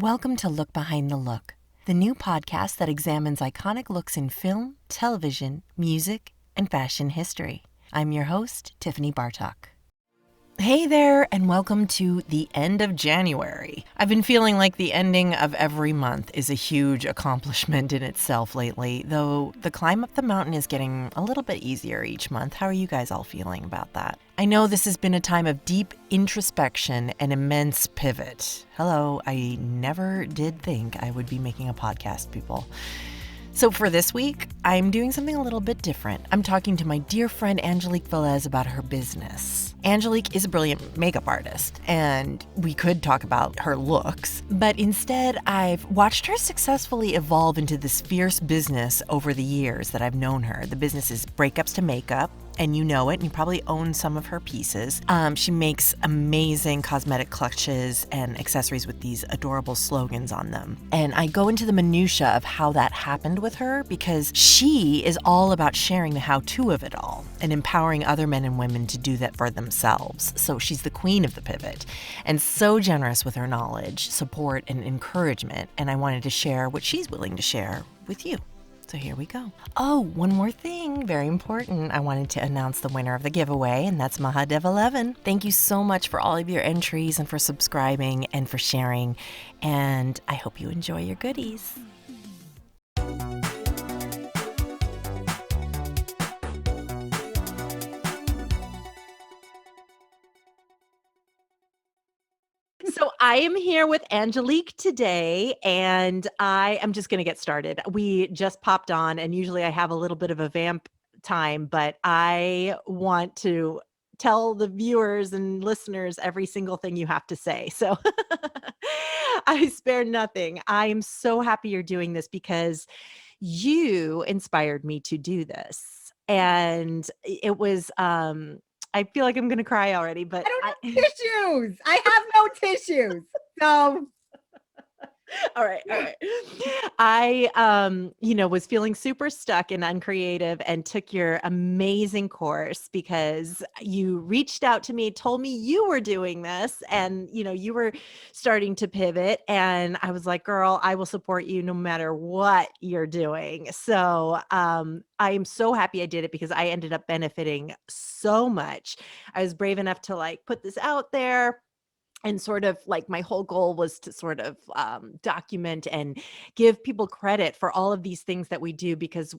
Welcome to Look Behind the Look, the new podcast that examines iconic looks in film, television, music, and fashion history. I'm your host, Tiffany Bartok. Hey there, and welcome to the end of January. I've been feeling like the ending of every month is a huge accomplishment in itself lately, though the climb up the mountain is getting a little bit easier each month. How are you guys all feeling about that? I know this has been a time of deep introspection and immense pivot. Hello, I never did think I would be making a podcast, people. So for this week, I'm doing something a little bit different. I'm talking to my dear friend Angelique Vélez about her business. Angelique is a brilliant makeup artist, and we could talk about her looks, but instead I've watched her successfully evolve into this fierce business over the years that I've known her. The business is Breakups to Makeup, and you know it, and you probably own some of her pieces. She makes amazing cosmetic clutches and accessories with these adorable slogans on them. And I go into the minutia of how that happened with her because she is all about sharing the how-to of it all and empowering other men and women to do that for themselves. So she's the queen of the pivot and so generous with her knowledge, support, and encouragement. And I wanted to share what she's willing to share with you. So here we go. Oh, one more thing, very important. I wanted to announce the winner of the giveaway, and that's Mahadev11. Thank you so much for all of your entries and for subscribing and for sharing, and I hope you enjoy your goodies. So I am here with Angelique today, and I am just going to get started. We just popped on, and usually I have a little bit of a vamp time, but I want to tell the viewers and listeners every single thing you have to say. So I spare nothing. I am so happy you're doing this because you inspired me to do this. And it was I feel like I'm going to cry already, but I don't have tissues. I have no tissues. So all right. I was feeling super stuck and uncreative and took your amazing course because you reached out to me, told me you were doing this and, you were starting to pivot. And I was like, girl, I will support you no matter what you're doing. So I am so happy I did it because I ended up benefiting so much. I was brave enough to put this out there. And sort of my whole goal was to sort of document and give people credit for all of these things that we do because,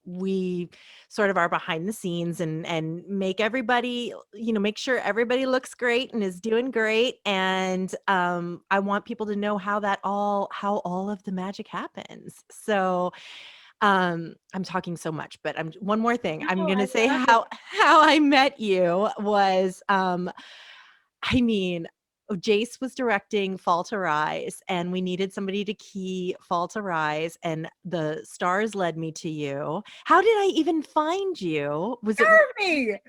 we sort of are behind the scenes and make everybody, make sure everybody looks great and is doing great. And I want people to know how all of the magic happens. So I'm talking so much, but one more thing. I'm going to say how I met you was, Jayce was directing Fall to Rise, and we needed somebody to key Fall to Rise, and the stars led me to you. How did I even find you? Was Jeremy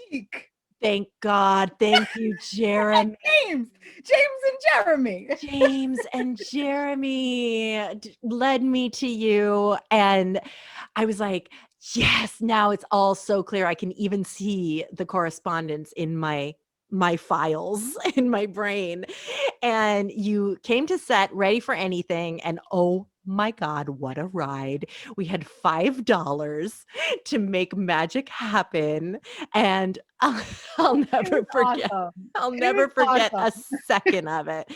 Meek. Thank God. Thank you, Jeremy. James and Jeremy. James and Jeremy led me to you, and I was like, yes, now it's all so clear. I can even see the correspondence in my files in my brain. And you came to set ready for anything. And oh my God, what a ride. We had $5 to make magic happen. And I'll never forget. Awesome. I'll never forget a second of it.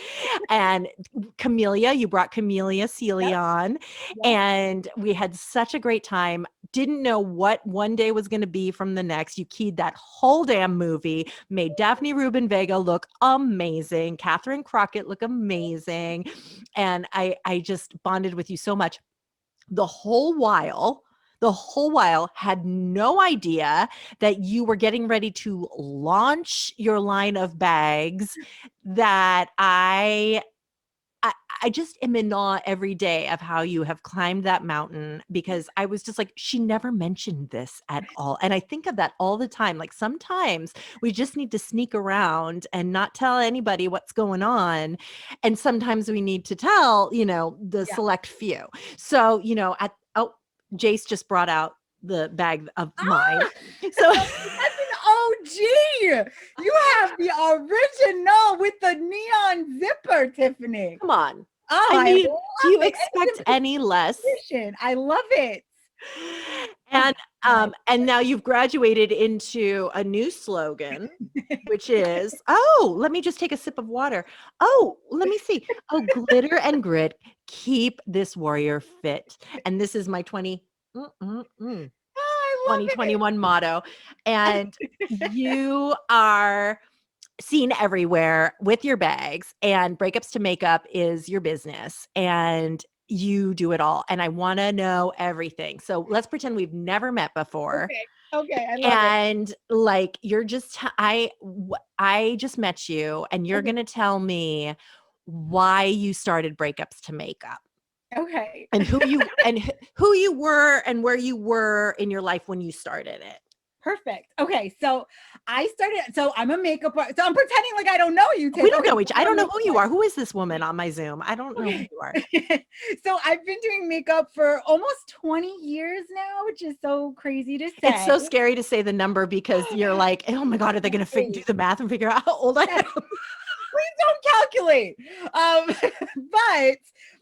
And you brought Camelia Sealy on, and we had such a great time. Didn't know what one day was going to be from the next. You keyed that whole damn movie, made Daphne Rubin Vega look amazing, Catherine Crockett look amazing, and I just bonded with you so much. The whole while had no idea that you were getting ready to launch your line of bags that I just am in awe every day of how you have climbed that mountain because I was just like, she never mentioned this at all. And I think of that all the time. Like sometimes we just need to sneak around and not tell anybody what's going on. And sometimes we need to tell, the select few. So, Jayce just brought out the bag of mine. So that's an OMG! You have the original with the neon zipper, Tiffany. Come on. Oh, I I mean, love do you it. expect any less? I love it. And now you've graduated into a new slogan, which is, oh, let me just take a sip of water. Oh, let me see. Oh, glitter and grit, keep this warrior fit. And this is my 2021 motto. And you are seen everywhere with your bags, and Breakups to Makeup is your business, and you do it all. And I want to know everything. So let's pretend we've never met before. Okay. I love it. And like, you're just, I just met you, and you're going to tell me why you started Breakups to Makeup. Okay. And who you were and where you were in your life when you started it. Perfect. Okay, so I'm a makeup artist. So I'm pretending like I don't know you, Tiff. We don't know I don't know who you are. Who is this woman on my Zoom? I don't know who you are. So I've been doing makeup for almost 20 years now, which is so crazy to say. It's so scary to say the number because you're like, oh my God, are they going to do the math and figure out how old I am? Please don't calculate.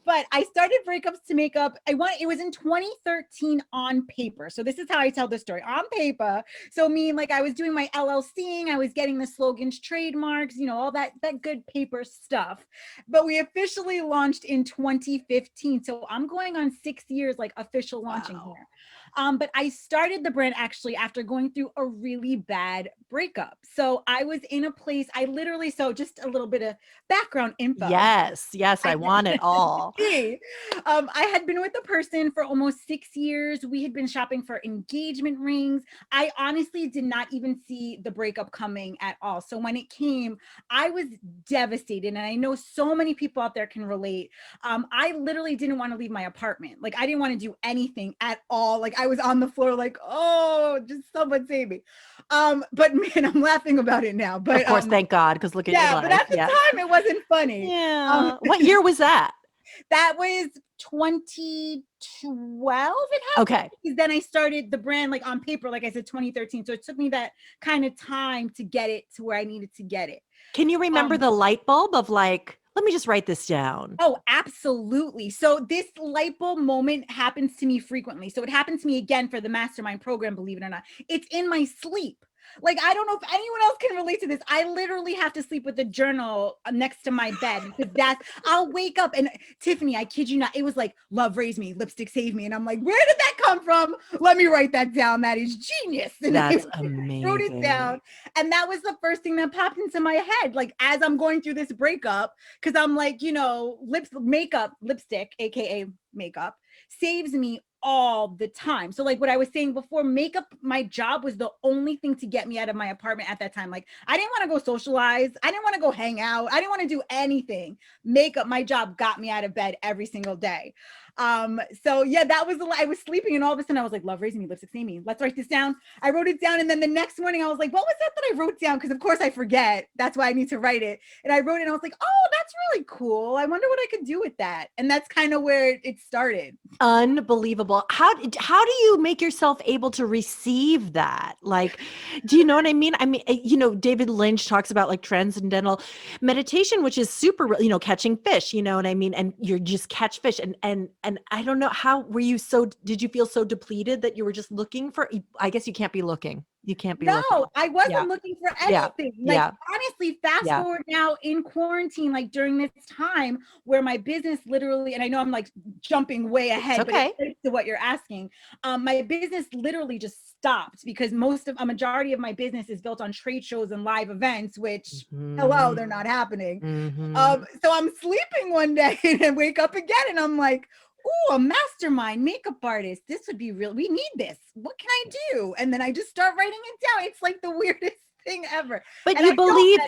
But I started Breakups to Makeup. It was in 2013 on paper. So this is how I tell the story on paper. So I was doing my LLCing, I was getting the slogans, trademarks, all that good paper stuff. But we officially launched in 2015. So I'm going on 6 years, official launching here. But I started the brand actually after going through a really bad breakup. So I was in a place, so just a little bit of background info. Yes, I want it all. I had been with a person for almost 6 years. We had been shopping for engagement rings. I honestly did not even see the breakup coming at all. So when it came, I was devastated. And I know so many people out there can relate. I literally didn't want to leave my apartment. I didn't want to do anything at all. I was on the floor oh, just someone save me. But man, I'm laughing about it now. But of course, thank God, because look at your life. But at the time, it wasn't funny. Yeah. What year was that? That was 2012. It happened. Okay. Because then I started the brand on paper, like I said, 2013. So it took me that kind of time to get it to where I needed to get it. Can you remember the light bulb of let me just write this down? Oh, absolutely. So this light bulb moment happens to me frequently. So it happens to me again for the mastermind program, believe it or not. It's in my sleep. I don't know if anyone else can relate to this. I literally have to sleep with a journal next to my bed because I'll wake up and Tiffany, I kid you not, it was love raised me, lipstick saved me. And I'm like, where did that come from? Let me write that down. That is genius. And that's amazing. Wrote it down. And that was the first thing that popped into my head. As I'm going through this breakup, because I'm lipstick, AKA makeup, saves me all the time. So what I was saying before, makeup, my job was the only thing to get me out of my apartment at that time. I didn't want to go socialize. I didn't want to go hang out. I didn't want to do anything. Makeup, my job got me out of bed every single day. So yeah, I was sleeping and all of a sudden I was like, love raising me, lipstick saving me. Let's write this down. I wrote it down. And then the next morning I was like, what was that I wrote down? Because of course I forget. That's why I need to write it. And I wrote it and I was like, oh, that's really cool. I wonder what I could do with that. And that's kind of where it started. Unbelievable. How do you make yourself able to receive that? Do you know what I mean? I mean, David Lynch talks about transcendental meditation, which is super, catching fish, you know what I mean? And you just catch fish. And I don't know, how were you did you feel so depleted that you were just looking for, I guess you can't be looking. You can't be looking. No, I wasn't looking for anything. Honestly, fast forward now in quarantine, during this time where my business literally, and I know I'm jumping way ahead, but it's to what you're asking. My business literally just stopped because a majority of my business is built on trade shows and live events, which hello, they're not happening. So I'm sleeping one day and I wake up again and I'm like, oh, a mastermind makeup artist. This would be real. We need this. What can I do? And then I just start writing it down. It's the weirdest thing ever. But you believe,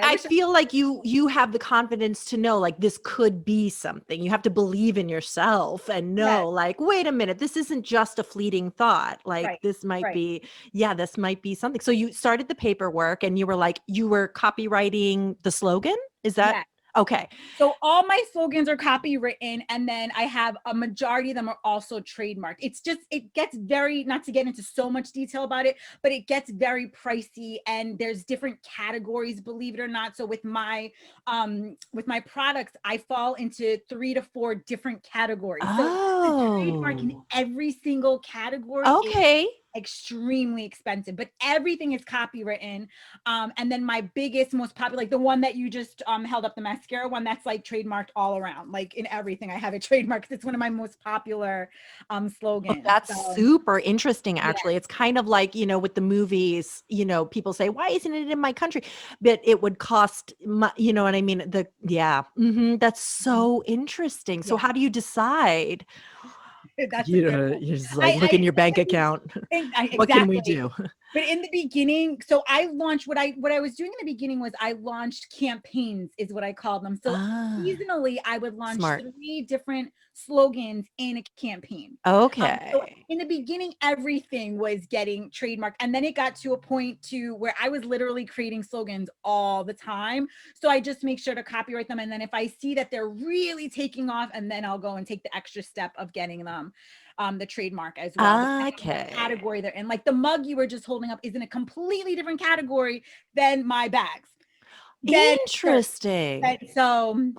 I feel like you have the confidence to know this could be something. You have to believe in yourself and know wait a minute, this isn't just a fleeting thought. This might be, this might be something. So you started the paperwork and you were copywriting the slogan. Is that? Okay. So all my slogans are copywritten, and then I have a majority of them are also trademarked. It's just, it gets very, not to get into so much detail about it, but it gets very pricey, and there's different categories, believe it or not. So with my products, I fall into 3 to 4 different categories. So the trademark in Oh, every single category is okay. extremely expensive, but everything is copywritten. And then my biggest, most popular, like the one that you just held up, the mascara one, that's like trademarked all around, like in everything I have it trademarked. It's one of my most popular Oh, slogans. that's So super interesting, yeah, actually. It's kind of like, with the movies, people say, why isn't it in my country? But it would cost, you know what I mean? That's so interesting. So yeah. how do you decide? That's a good one. You're just like, look in your bank account. What can we Exactly. do? But in the beginning, so I launched what I was doing in the beginning was I launched campaigns, is what I call them. So Ah, seasonally, I would launch smart. 3 different slogans in a campaign. So Okay. in the beginning, everything was getting trademarked, and then it got to a point to where I was literally creating slogans all the time. So I just make sure to copyright them, and then if I see that they're really taking off, and then I'll go and take the extra step of getting them the trademark as well, depending on the Okay. category they're in. Like the mug you were just holding up is in a completely different category than my bags. Then shirts. Interesting. And so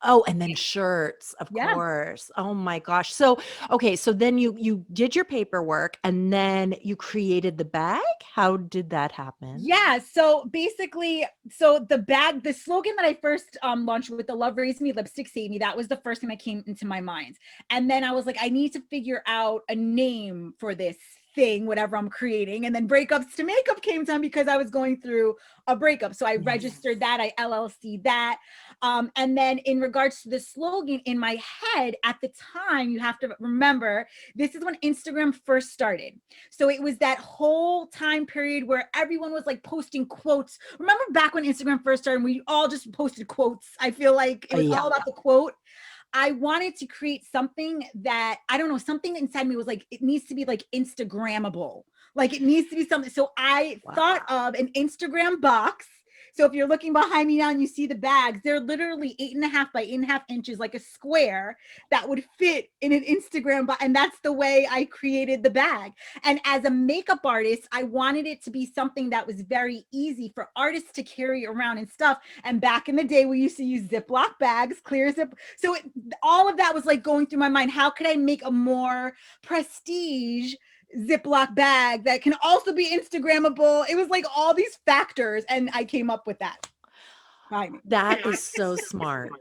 Oh, and then shirts, of yeah. course. Oh my gosh. So, okay, so then you did your paperwork and then you created the bag? How did that happen? Yeah. So basically, so the slogan that I first launched with the Love Raised Me, Lipstick Saved Me, that was the first thing that came into my mind. And then I was like, I need to figure out a name for this thing, whatever I'm creating. And then Breakups to Makeup came to me because I was going through a breakup. So I Yes. registered that, I LLC that. And then in regards to the slogan in my head at the time, you have to remember, this is when Instagram first started. So it was that whole time period where everyone was like posting quotes. Remember back when Instagram first started, we all just posted quotes. I feel like it was Yeah. all about the quote. I wanted to create something that, I don't know, something inside me was like, it needs to be like Instagrammable. Like it needs to be something. So I thought Wow. of an Instagram box. So if you're looking behind me now and you see the bags, they're literally 8.5 by 8.5 inches, like a square that would fit in an Instagram box. And that's the way I created the bag. And as a makeup artist, I wanted it to be something that was very easy for artists to carry around and stuff. And back in the day, we used to use Ziploc bags, clear zip. So all of that was like going through my mind. How could I make a more prestige Ziploc bag that can also be Instagrammable? It was like all these factors, and I came up with that. That is so smart.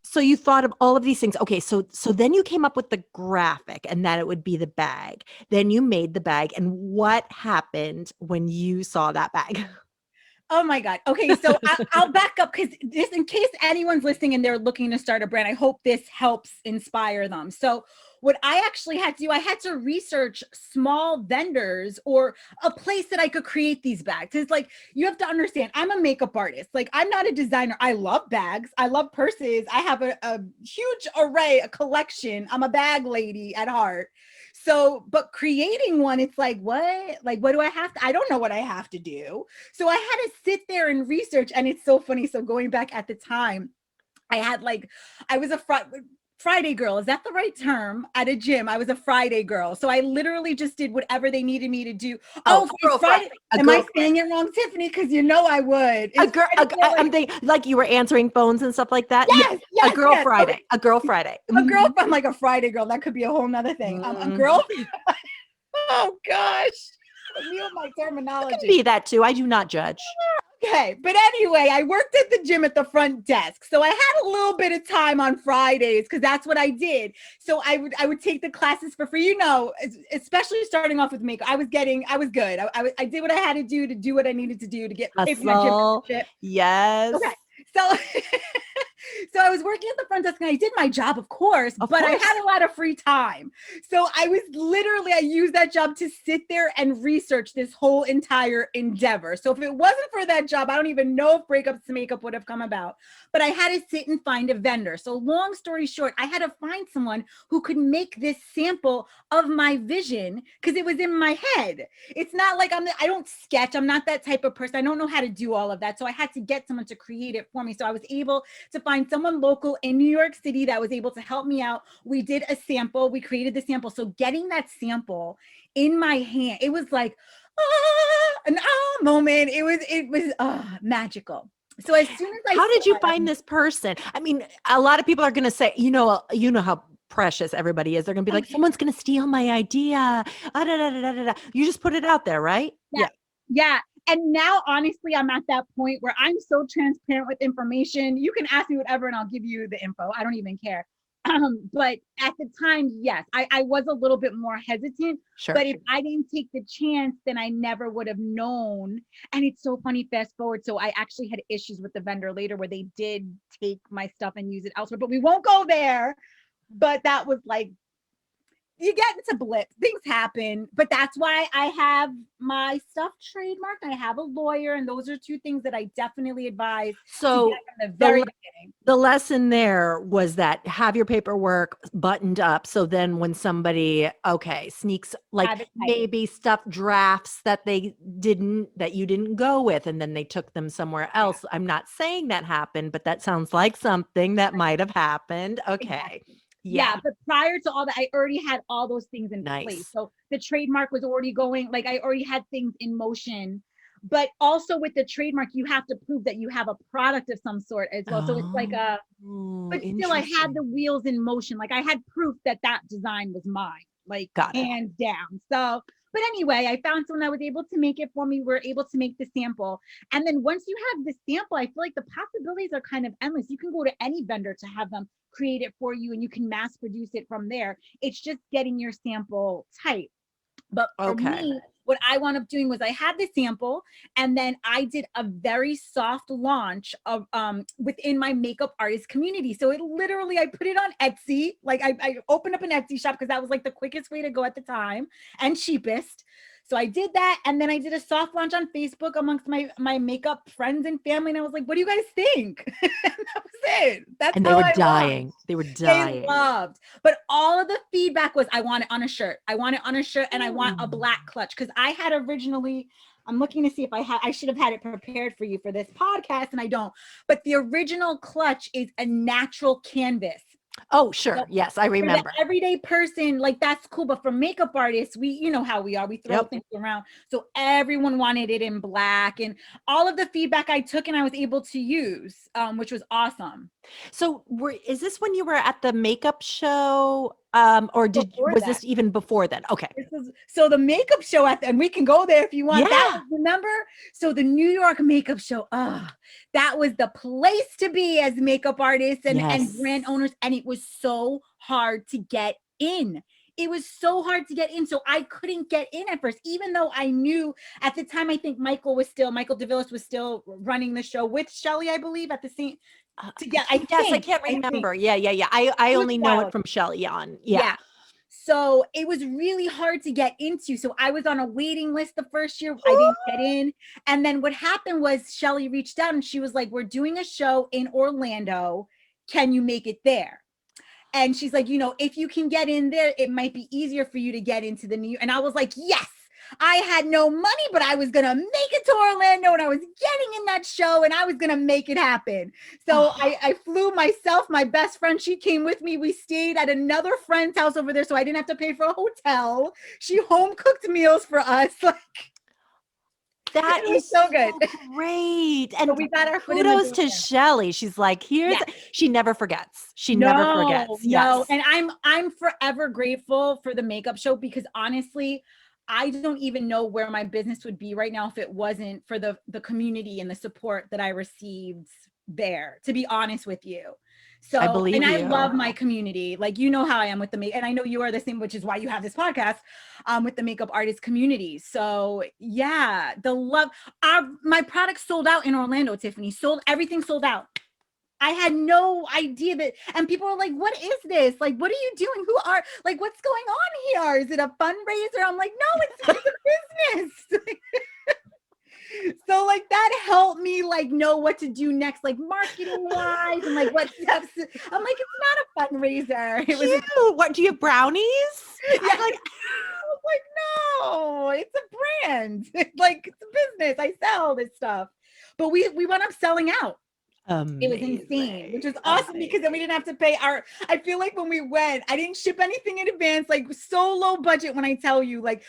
So you thought of all of these things. Okay, so then you came up with the graphic and that it would be the bag. Then you made the bag. And what happened when you saw that bag? Oh my God. Okay. So I'll back up because this, in case anyone's listening and they're looking to start a brand, I hope this helps inspire them. So what I actually had to do, I had to research small vendors or a place that I could create these bags. It's like, you have to understand, I'm a makeup artist. Like I'm not a designer. I love bags. I love purses. I have a huge array, a collection. I'm a bag lady at heart. So, but creating one, it's like, what? Like, what do I have to, I don't know what I have to do. So I had to sit there and research. And it's so funny. So going back at the time, I had like, I was a Friday girl. Is that the right term? At a gym, I was a Friday girl. So I literally just did whatever they needed me to do. Oh, Oh, a it's girlfriend. Friday. A Am I girlfriend. saying it wrong, Tiffany? Because you know I would. A It's girl, Friday. I'm thinking like you were answering phones and stuff like that. Yeah, Yes, a yes, girl yes. Friday. Okay. A girl Friday. A girl from like a Friday girl. That could be a whole nother thing. A girl. Mhm. Oh gosh. Me with my You can terminology. be that too. I do not judge. Okay, but anyway, I worked at the gym at the front desk. So I had a little bit of time on Fridays because that's what I did. So I would take the classes for free, especially starting off with makeup. I was good. I did what I had to do what I needed to do to get pay for my gym Hustle. membership. Yes. Okay. So so I was working at the front desk and I did my job, of course, but I had a lot of free time. So I used that job to sit there and research this whole entire endeavor. So if it wasn't for that job, I don't even know if Breakups to Makeup would have come about, but I had to sit and find a vendor. So long story short, I had to find someone who could make this sample of my vision because it was in my head. It's not like I don't sketch. I'm not that type of person. I don't know how to do all of that. So I had to get someone to create it for me. So I was able to find someone local in New York City that was able to help me out. We did a sample. We created the sample. So getting that sample in my hand, it was like an moment. It was magical. So as soon as how did you find this person? I mean, a lot of people are going to say, you know how precious everybody is. They're going to be like, someone's going to steal my idea. You just put it out there, right? Yeah. And now, honestly, I'm at that point where I'm so transparent with information. You can ask me whatever and I'll give you the info. I don't even care. But at the time, yes, I was a little bit more hesitant. Sure. But if I didn't take the chance, then I never would have known. And it's so funny, fast forward. So I actually had issues with the vendor later where they did take my stuff and use it elsewhere, but we won't go there. But that was like, you get into blips, things happen, but that's why I have my stuff trademarked. I have a lawyer, and those are two things that I definitely advise. So from the very beginning. The lesson there was that have your paperwork buttoned up. So then when somebody, sneaks like maybe stuff drafts that you didn't go with, and then they took them somewhere else. I'm not saying that happened, but that sounds like something that might have happened. Okay. Exactly. Yeah, but prior to all that, I already had all those things in place. So the trademark was already going, like I already had things in motion. But also with the trademark, you have to prove that you have a product of some sort as well. So it's like but still I had the wheels in motion. Like I had proof that design was mine, like hands down. So, but anyway, I found someone that was able to make it for me. We're able to make the sample. And then once you have the sample, I feel like the possibilities are kind of endless. You can go to any vendor to have them create it for you and you can mass produce it from there. It's just getting your sample tight. But for me, what I wound up doing was I had the sample and then I did a very soft launch of within my makeup artist community. So it literally, I put it on Etsy. Like I opened up an Etsy shop because that was like the quickest way to go at the time and cheapest. So I did that. And then I did a soft launch on Facebook amongst my makeup friends and family. And I was like, what do you guys think? And that was it. That's and they were dying. They were dying. They loved. But all of the feedback was, I want it on a shirt. I want it on a shirt and I want a black clutch. Because I had originally, I'm looking to see if I should have had it prepared for you for this podcast and I don't. But the original clutch is a natural canvas. Oh, sure. So yes, I remember. For the everyday person, like that's cool. But for makeup artists, you know how we are. We throw things around. So everyone wanted it in black and all of the feedback I took and I was able to use, which was awesome. So is this when you were at the makeup show? Or was this even before then? Okay. So the makeup show and we can go there if you want. That, remember? So the New York makeup show, that was the place to be as makeup artists and brand owners. And it was so hard to get in. It was so hard to get in. So I couldn't get in at first, even though I knew at the time, I think Michael DeVillis was still running the show with Shelly, I believe, at the same I can't remember. I only know it from Shelly on. Yeah. So it was really hard to get into. So I was on a waiting list the first year. I didn't get in. And then what happened was Shelly reached out and she was like, we're doing a show in Orlando. Can you make it there? And she's like, if you can get in there, it might be easier for you to get into the New York. And I was like, yes. I had no money, but I was going to make it to Orlando and I was getting in that show and I was going to make it happen. So I flew myself, my best friend, she came with me. We stayed at another friend's house over there. So I didn't have to pay for a hotel. She home cooked meals for us. That is so good. Great. And so we got our kudos to Shelly. She's like, she never forgets. She never forgets. No. And I'm forever grateful for the makeup show because honestly, I don't even know where my business would be right now if it wasn't for the community and the support that I received there, to be honest with you. So, I love my community. Like, you know how I am with and I know you are the same, which is why you have this podcast with the makeup artist community. So yeah, the love, my products sold out in Orlando, Tiffany, everything sold out. I had no idea that, and people were like, what is this? Like, what are you doing? Like, what's going on here? Is it a fundraiser? I'm like, no, it's a business. So like that helped me like know what to do next, like marketing wise and like what steps. I'm like, it's not a fundraiser. It was Cute. What, do you have brownies? yeah. I'm like, I was like, no, it's a brand. Like it's a business. I sell this stuff. But we wound up selling out. It was insane, which was awesome because then we didn't have to pay I feel like when we went, I didn't ship anything in advance, like so low budget when I tell you, like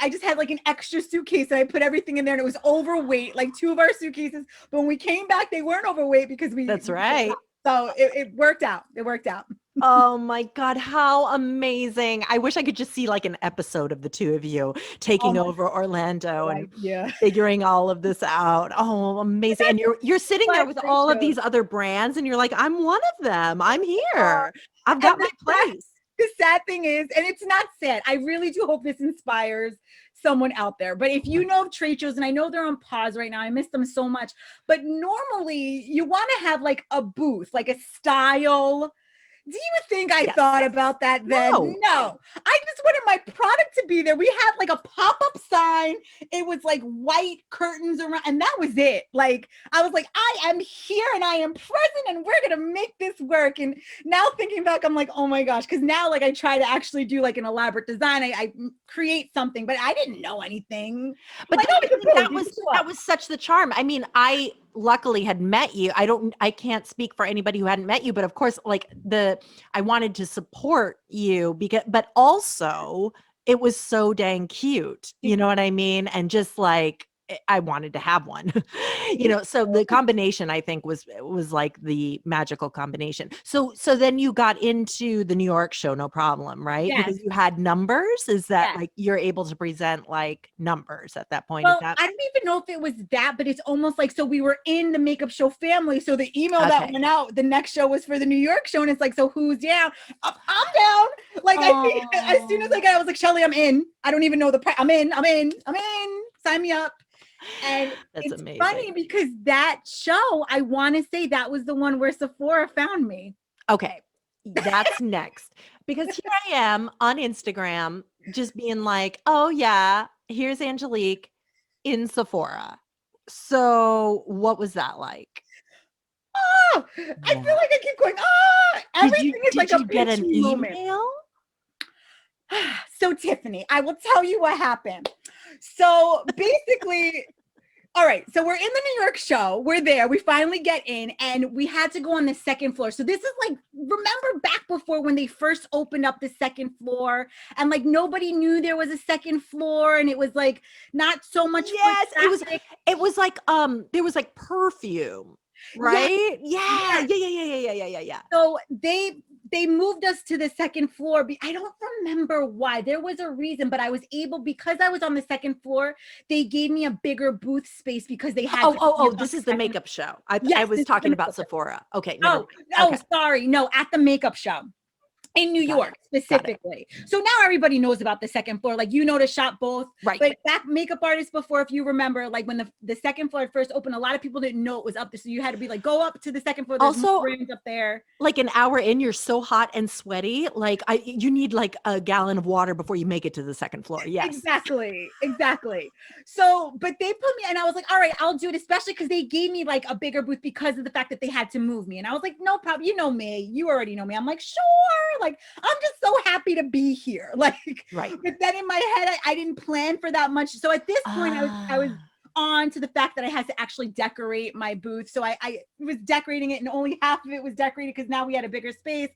I just had like an extra suitcase and I put everything in there and it was overweight, like 2 of our suitcases. But when we came back, they weren't overweight because that's right. So it worked out. It worked out. Oh my God, how amazing. I wish I could just see like an episode of the two of you taking over Orlando and figuring all of this out. Oh, amazing. And you're sitting there with all of these other brands and you're like, I'm one of them. I'm here. I've got my place. The sad thing is, and it's not sad, I really do hope this inspires someone out there. But if you know of trade shows, and I know they're on pause right now, I miss them so much, but normally you want to have like a booth, like a style. Do you think I thought about that then? No. I just wanted my product to be there. We had like a pop-up sign. It was like white curtains around, and that was it. Like, I was like, I am here and I am present and we're going to make this work. And now thinking back, I'm like, oh my gosh. Cause now like I try to actually do like an elaborate design. I create something, but I didn't know anything. But like, that was such the charm. I mean, I luckily had met you. I can't speak for anybody who hadn't met you, but of course, like I wanted to support you but also it was so dang cute. You know what I mean? And just like, I wanted to have one, so the combination I think was like the magical combination. So then you got into the New York show, no problem, right? Yes. Because you had numbers. Is that like, you're able to present like numbers at that point? Well, I don't even know if it was that, but it's almost like, so we were in the makeup show family. So the email that went out, the next show was for the New York show. And it's like, so who's down? I'm down. Like, I think as soon as I was like, Shelly, I'm in. I don't even know the price. I'm in. Sign me up. And it's amazing. Funny because that show, I want to say that was the one where Sephora found me. Okay. That's next. Because here I am on Instagram, just being like, oh yeah, here's Angelique in Sephora. So what was that like? Oh, I feel like I keep going, everything is like a get an moment. Email? So Tiffany, I will tell you what happened. So basically, all right, so we're in the New York show. We're there. We finally get in and we had to go on the second floor. So this is like, remember back before when they first opened up the second floor and like nobody knew there was a second floor and it was like not so much. Yes, it was like, there was like perfume, right? Yes. Yeah. So they moved us to the second floor. I don't remember why. There was a reason, but I was able, because I was on the second floor, they gave me a bigger booth space because they had. This is the makeup show. I was talking about Sephora. Okay. Sorry. No, at the makeup show. In New York specifically. So now everybody knows about the second floor. Like, to shop both. Right. But back makeup artists before, if you remember, like when the second floor first opened, a lot of people didn't know it was up there. So you had to be like, go up to the second floor. There's also brands up there. Like an hour in, you're so hot and sweaty. Like you need like a gallon of water before you make it to the second floor. Yes. Exactly. So, but they put me, and I was like, all right, I'll do it. Especially because they gave me like a bigger booth because of the fact that they had to move me. And I was like, no problem. You know me. You already know me. I'm like, sure. Like, I'm just so happy to be here. Like, right. But then in my head, I didn't plan for that much. So at this point, I was on to the fact that I had to actually decorate my booth. So I was decorating it and only half of it was decorated because now we had a bigger space.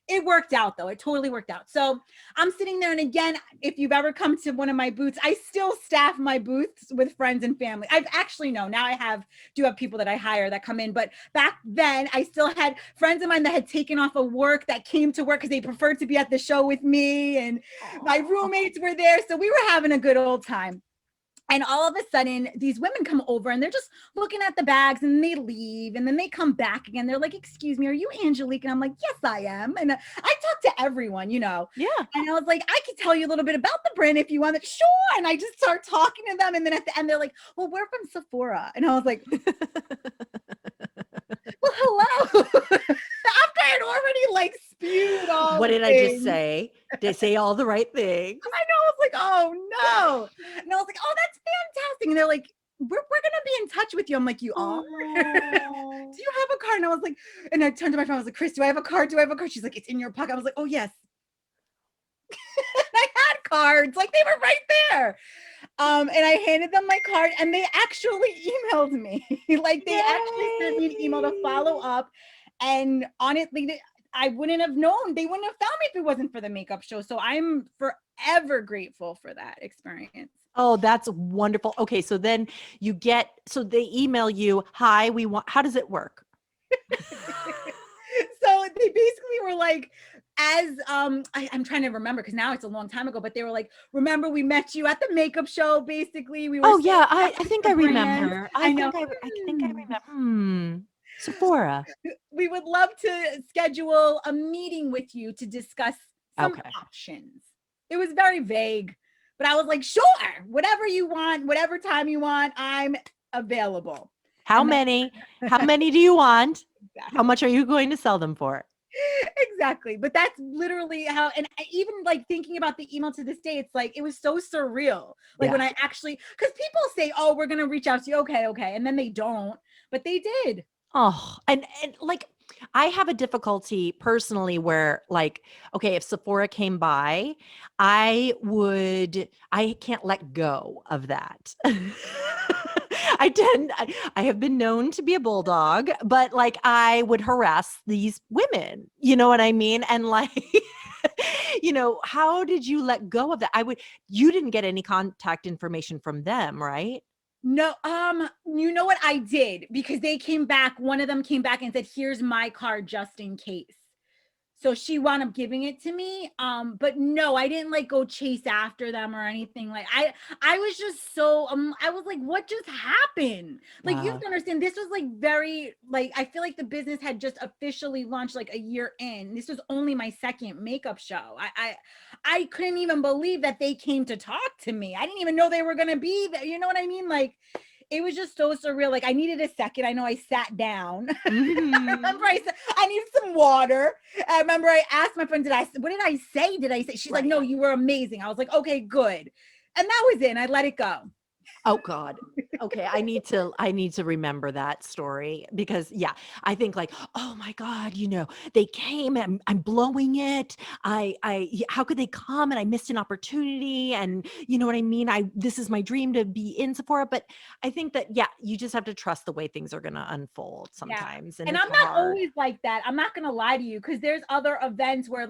It worked out though. It totally worked out. So I'm sitting there. And again, if you've ever come to one of my booths, I still staff my booths with friends and family. I've actually now I do have people that I hire that come in, but back then I still had friends of mine that had taken off of work that came to work because they preferred to be at the show with me. And my roommates were there. So we were having a good old time. And all of a sudden, these women come over and they're just looking at the bags and they leave. And then they come back again. They're like, excuse me, are you Angelique? And I'm like, yes, I am. And I talk to everyone, Yeah. And I was like, I can tell you a little bit about the brand if you want it. Sure. And I just start talking to them. And then at the end, they're like, well, we're from Sephora. And I was like, Well, hello. After I'd already like spewed all What the did I just things. say? Did I say all the right things? I know. I was like, oh no. And I was like, oh, that's fantastic. And they're like, we're gonna be in touch with you. I'm like, you are? Do Oh. you have a card? And I was like, and I turned to my friend, I was like, Chris, do I have a card? Do I have a card? She's like, it's in your pocket. I was like, oh yes. I had cards, like they were right there. And I handed them my card and they actually emailed me. Like they actually sent me an email to follow up. And honestly, I wouldn't have known. They wouldn't have found me if it wasn't for the makeup show. So I'm forever grateful for that experience. Oh, that's wonderful. Okay, so then so they email you, hi, how does it work? So they basically were like, I'm trying to remember because now it's a long time ago, but they were like, remember we met you at the makeup show. Basically, we were Oh so yeah, I happy think for I brands. remember. I know. I think I remember. Sephora. We would love to schedule a meeting with you to discuss some Okay. options. It was very vague, but I was like, sure, whatever you want, whatever time you want, I'm available. How many? How many do you want? Exactly. How much are you going to sell them for? Exactly. But that's literally how, and I even like thinking about the email to this day, it's like, it was so surreal. Like Yeah. when I actually, because people say, oh, we're going to reach out to you. Okay. Okay. And then they don't, but they did. Oh, and like I have a difficulty personally where like, okay, if Sephora came by, I can't let go of that. I have been known to be a bulldog, but like I would harass these women, you know what I mean? And like, how did you let go of that? You didn't get any contact information from them, right? No, you know what I did because they came back. One of them came back and said, here's my card just in case. So she wound up giving it to me. But no, I didn't like go chase after them or anything. Like I was just so I was like, what just happened? Like you have Wow. to understand, this was like very like I feel like the business had just officially launched like a year in. This was only my second makeup show. I couldn't even believe that they came to talk to me. I didn't even know they were gonna be there. You know what I mean? Like it was just so surreal. Like I needed a second. I know I sat down. I Mhm. remember I said, I need some water. I remember I asked my friend, what did I say? Did I say? She's like, Right. no, you were amazing. I was like, okay, good. And that was it. And I let it go. Oh God. Okay, I need to remember that story because yeah, I think like, oh my God, they came and I'm blowing it. How could they come and I missed an opportunity? And you know what I mean? This is my dream to be in Sephora. But I think that yeah, you just have to trust the way things are gonna unfold Yeah. sometimes. And And it's I'm not hard. always like that. I'm not gonna lie to you because there's other events where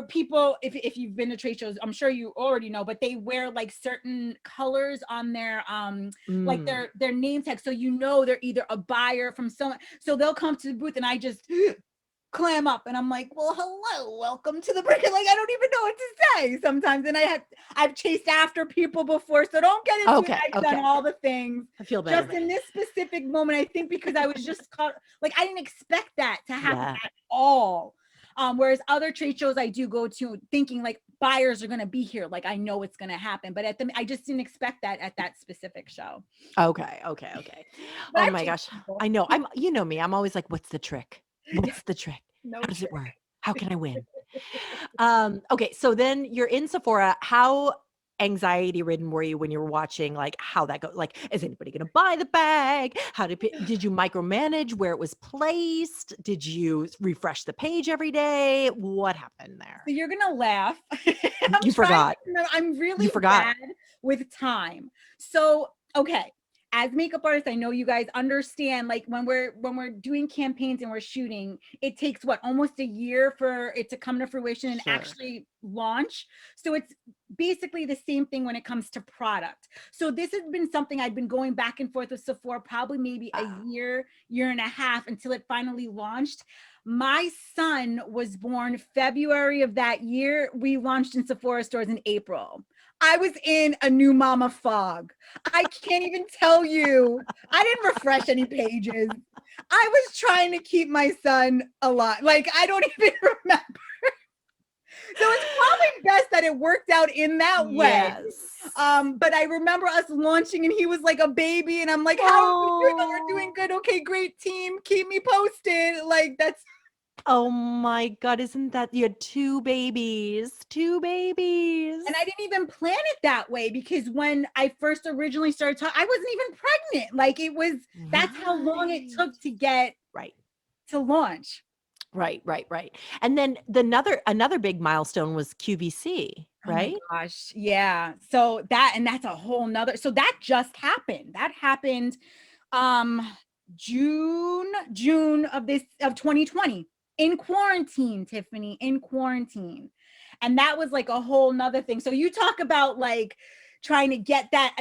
people, if you've been to trade shows, I'm sure you already know, but they wear like certain colors on their like Mm. their name tag. So you know they're either a buyer from someone. So they'll come to the booth and I just clam up and I'm like, well, hello, welcome to the break. Like I don't even know what to say sometimes. And I've chased after people before. So don't get into it. Okay, I've done okay. all the things. I feel better. Just in this specific moment, I think because I was just caught, like I didn't expect that to happen Yeah. at all. Whereas other trade shows I do go to thinking like buyers are gonna be here, like I know it's gonna happen. But I just didn't expect that at that specific show. Okay, okay, okay. But Oh I've my chased gosh. people. I know. You know me. I'm always like, what's the trick? What's the trick? No How does it trick. work? How can I win? Okay, so then you're in Sephora. How anxiety ridden were you when you were watching like how that goes? Like, is anybody gonna buy the bag? Did you micromanage where it was placed? Did you refresh the page every day? What happened there? So you're gonna laugh. You forgot. I'm You really forgot. bad with time. So okay, as makeup artists, I know you guys understand like when we're doing campaigns and we're shooting, it takes what almost a year for it to come to fruition and Sure. actually launch. So it's basically the same thing when it comes to product. So this has been something I've been going back and forth with Sephora probably maybe a Wow. year and a half until it finally launched. My son was born February of that year. We launched in Sephora stores in April. I was in a new mama fog. I can't even tell you. I didn't refresh any pages. I was trying to keep my son alive. Like, I don't even remember. So it's probably best that it worked out in that way. Yes. But I remember us launching and he was like a baby and I'm like, how are we doing? Oh, we're doing good. Okay, great team. Keep me posted. Like that's. Oh my God. Isn't that, you had 2 babies, 2 babies. And I didn't even plan it that way because when I first originally started talking, I wasn't even pregnant. Like it was, that's how long it took to get to launch. Right. And then another big milestone was QVC, right? Oh my gosh. Yeah. So that's a whole nother, so that just happened. That happened June of 2020 in quarantine, Tiffany, in quarantine. And that was like a whole nother thing. So you talk about like trying to get that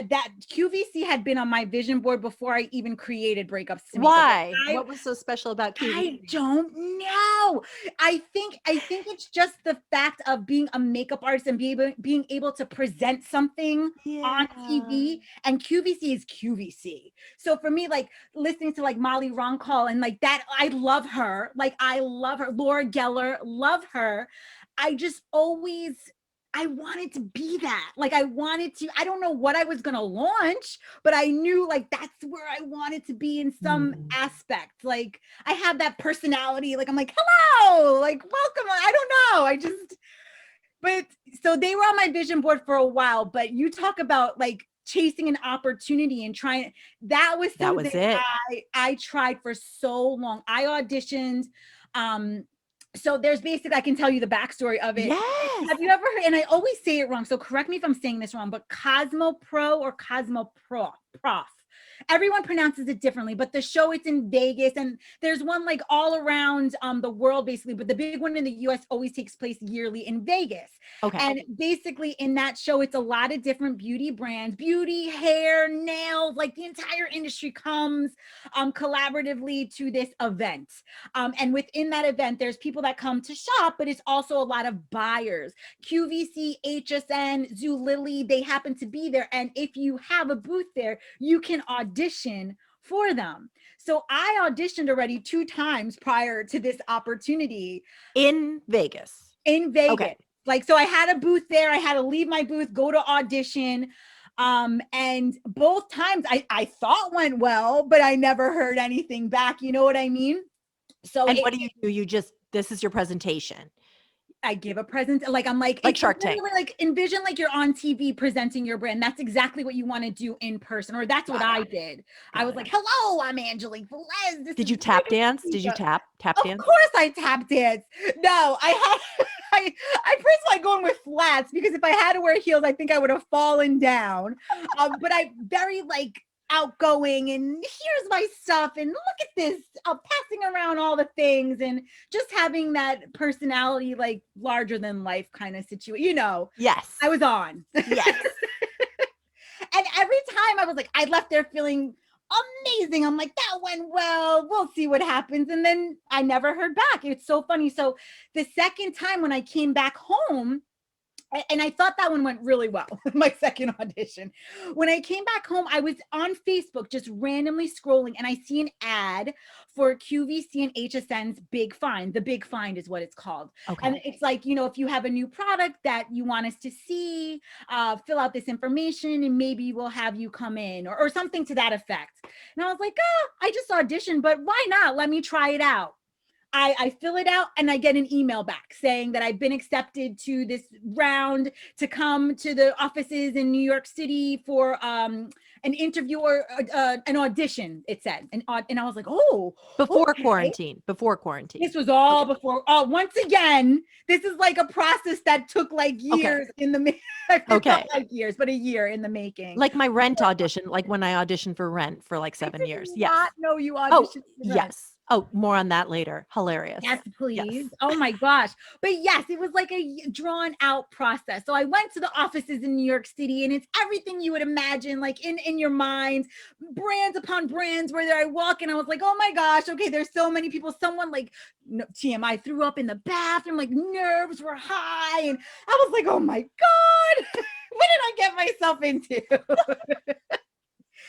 QVC had been on my vision board before I even created Breakups to Makeup. Why? What was so special about QVC? I don't know. I think it's just the fact of being a makeup artist and being able to present something on TV, and QVC is QVC. So for me, like listening to like Molly Roncal and like that, I love her. Like I love her. Laura Geller, love her. I just always, I wanted to be that. Like I don't know what I was going to launch, but I knew like that's where I wanted to be in some aspect. Like I have that personality. Like I'm like, hello, like welcome. I don't know. But so they were on my vision board for a while, but you talk about like chasing an opportunity and trying, that was it. I tried for so long. I auditioned, so there's basically, I can tell you the backstory of it. Yes. Have you ever heard, and I always say it wrong, so correct me if I'm saying this wrong, but Cosmo Pro or Cosmo Prof. Everyone pronounces it differently, but the show, it's in Vegas, and there's one like all around the world basically, but the big one in the US always takes place yearly in Vegas. Okay. And basically in that show, it's a lot of different beauty brands, beauty, hair, nails, like the entire industry comes collaboratively to this event. And within that event, there's people that come to shop, but it's also a lot of buyers. QVC, HSN, Zulily, they happen to be there. And if you have a booth there, you can audition for them. So I auditioned already 2 times prior to this opportunity. In Vegas. Okay. Like, so I had a booth there. I had to leave my booth, go to audition. And both times I thought went well, but I never heard anything back. You know what I mean? So and what do? You just, this is your presentation. I give a present, like I'm like Shark Tank. Like envision like you're on TV presenting your brand. That's exactly what you want to do in person, or that's what I did. I was like, "Hello, I'm Angelique Vélez." Did you tap dance? Did you tap dance? Of course, I tap dance. No, I personally like going with flats because if I had to wear heels, I think I would have fallen down. But I very like outgoing and here's my stuff and look at this, passing around all the things and just having that personality, like larger than life kind of situation, you know. Yes, I was on. Yes. And every time I was like, I left there feeling amazing. I'm like, that went well, we'll see what happens. And then I never heard back. It's so funny. So the second time when I came back home, and I thought that one went really well, my second audition. When I came back home, I was on Facebook just randomly scrolling and I see an ad for QVC and HSN's Big Find. The Big Find is what it's called. Okay. And it's like, you know, if you have a new product that you want us to see, fill out this information and maybe we'll have you come in or something to that effect. And I was like, I just auditioned, but why not? Let me try it out. I fill it out and I get an email back saying that I've been accepted to this round to come to the offices in New York City for an interview or an audition, it said. And I was like, oh. Before quarantine. This was all before. Once again, this is like a process that took like years in the making. Not like years, but a year in the making. Like my Rent audition, like when I auditioned for Rent for like 7 years. Yes. Not know you auditioned. Yes. Oh, more on that later. Hilarious. Yes, please. Yes. Oh my gosh. But yes, it was like a drawn out process. So I went to the offices in New York City and it's everything you would imagine, like in your mind, brands upon brands where I walk and I was like, oh my gosh, okay, there's so many people. Someone like TMI threw up in the bathroom, like nerves were high. And I was like, oh my God, what did I get myself into?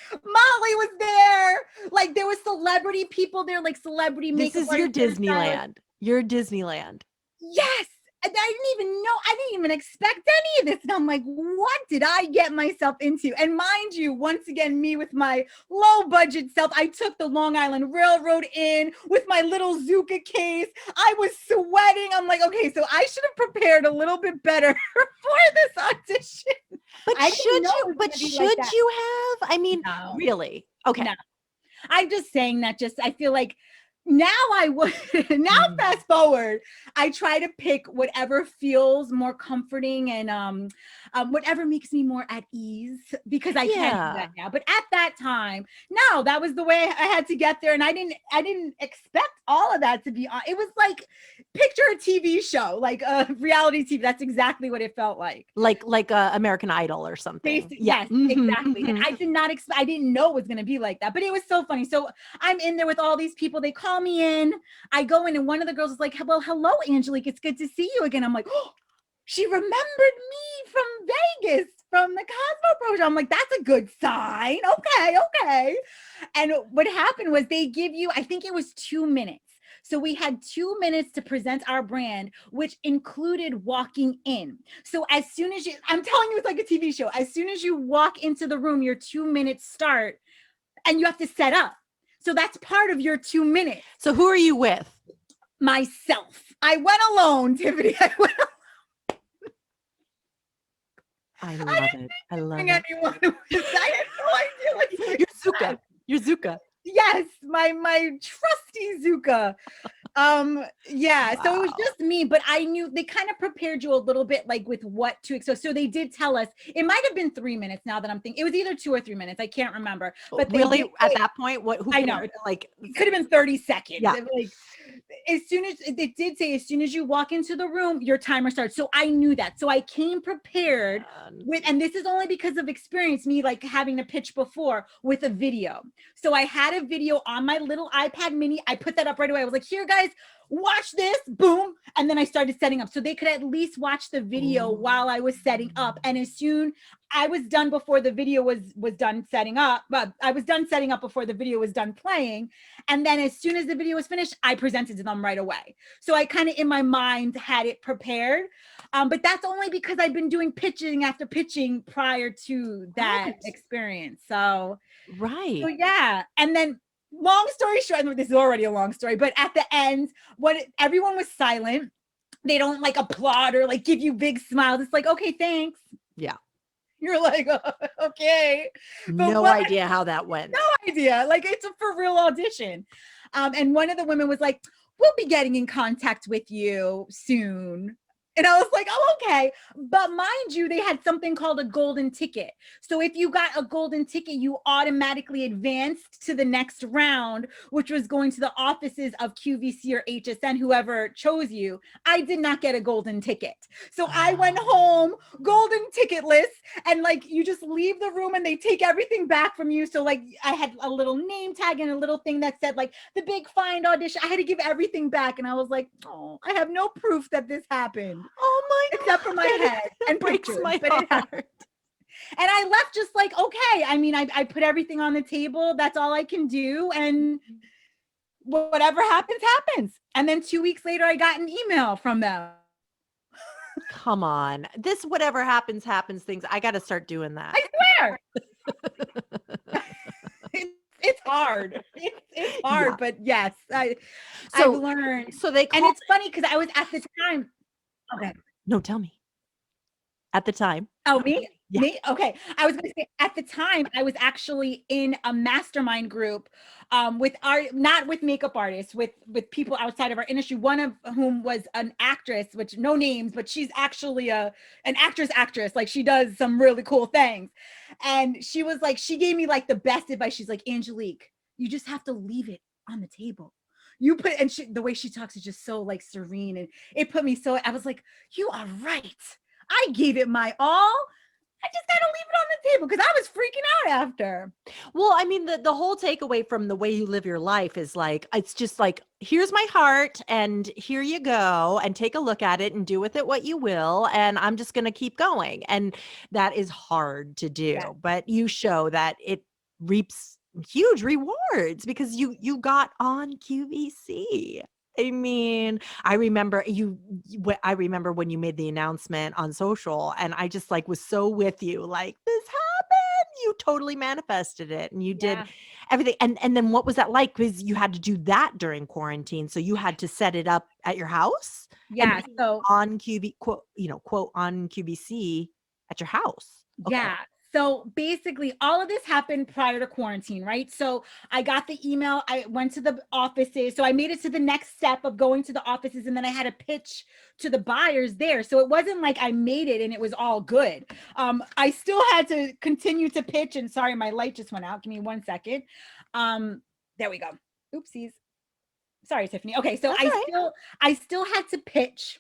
Molly was there. Like there was celebrity people there, like celebrity makeup. This is your Disneyland. Your Disneyland. Yes. And I didn't even expect any of this. And I'm like, what did I get myself into? And mind you, once again, me with my low budget self, I took the Long Island Railroad in with my little Zuka case. I was sweating. I'm like, okay, so I should have prepared a little bit better for this audition. But I should didn't know it you? was But gonna be should like that. you have? I mean, No. really? Okay. No. I'm just saying that I feel like now Mhm. fast forward, I try to pick whatever feels more comforting and whatever makes me more at ease, because I can do Yeah. that now. But at that time, no, that was the way I had to get there. And I didn't expect all of that to be on. It was like, picture a TV show, like a reality TV. That's exactly what it felt like. Like American Idol or something. Yeah. Yes, Mhm, exactly. And mhm. I did not expect, I didn't know it was going to be like that, but it was so funny. So I'm in there with all these people. They call me in. I go in, and one of the girls is like, well, hello, Angelique. It's good to see you again. I'm like, oh, she remembered me from Vegas, from the Cosmo program. I'm like, that's a good sign. Okay. And what happened was they give you, I think it was 2 minutes. So we had 2 minutes to present our brand, which included walking in. So as soon as I'm telling you, it's like a TV show. As soon as you walk into the room, your 2 minutes start, and you have to set up. So that's part of your 2 minutes. So who are you with? Myself. I went alone, Tiffany. I love it. I love bring it. anyone. I had no idea. You're Zuka. You're Zuka. Yes, my trusty Zuka. Yeah, so it was Wow. just me, but I knew they kind of prepared you a little bit, like with what to expect. So they did tell us it might have been 3 minutes. Now that I'm thinking, it was either 2 or 3 minutes. I can't remember. But they Really, did at say, that point, who I know. cared? Like, it could have been 30 seconds. Yeah. Like, as soon as it did say, as soon as you walk into the room, your timer starts. So I knew that. So I came prepared with, and this is only because of experience, me like having to pitch before, with a video. So I had a video on my little iPad mini. I put that up right away. I was like, here, guys, watch this, boom. And then I started setting up so they could at least watch the video while I was setting up. And as soon I was done before the video was done setting up, but I was done setting up before the video was done playing. And then as soon as the video was finished, I presented to them right away. So I kind of in my mind had it prepared. But that's only because I've been doing pitching after pitching prior to that experience. So yeah. And then, long story short, this is already a long story, but at the end, everyone was silent. They don't like applaud or like give you big smiles. It's like, okay, thanks. Yeah. You're like, okay. But No idea how that went. No idea. Like, it's a for real audition. And one of the women was like, we'll be getting in contact with you soon. And I was like, oh, okay. But mind you, they had something called a golden ticket. So if you got a golden ticket, you automatically advanced to the next round, which was going to the offices of QVC or HSN, whoever chose you. I did not get a golden ticket. So I went home, golden ticketless, and like, you just leave the room and they take everything back from you. So like, I had a little name tag and a little thing that said like the big find audition. I had to give everything back. And I was like, oh, I have no proof that this happened. Oh my Except for my head and breaks pictures, my but it heart. happened. And I left just like, okay. I mean, I put everything on the table. That's all I can do. And whatever happens, happens. And then 2 weeks later, I got an email from them. Come on. This whatever happens things. I got to start doing that. I swear. It's hard. It's hard, but yes, I've learned. So they and it's funny because I was at the time. Okay. No, tell me. At the time. Oh, me? Yeah. Me? Okay. I was going to say at the time I was actually in a mastermind group with not with makeup artists, with people outside of our industry, one of whom was an actress, which no names, but she's actually an actress. Like, she does some really cool things. And she was like, she gave me like the best advice. She's like, Angelique, you just have to leave it on the table. You put, and the way she talks is just so like serene, and it put me so, I was like, you are right. I gave it my all. I just got to leave it on the table because I was freaking out after. Well, I mean, the whole takeaway from the way you live your life is like, it's just like, here's my heart and here you go, and take a look at it and do with it what you will. And I'm just going to keep going. And that is hard to do, Yeah. but you show that it reaps huge rewards because you got on QVC. I mean, I remember I remember when you made the announcement on social, and I just like was so with you, like, this happened. You totally manifested it, and you did Yeah. everything. And then what was that like? Because you had to do that during quarantine, so you had to set it up at your house and Yeah. be So on quote on QVC at your house. Okay. yeah. So basically, all of this happened prior to quarantine, right? So I got the email. I went to the offices. So I made it to the next step of going to the offices, and then I had to pitch to the buyers there. So it wasn't like I made it and it was all good. I still had to continue to pitch. And sorry, my light just went out. Give me 1 second. There we go. Oopsies. Sorry, Tiffany. Okay, so That's all right. I still had to pitch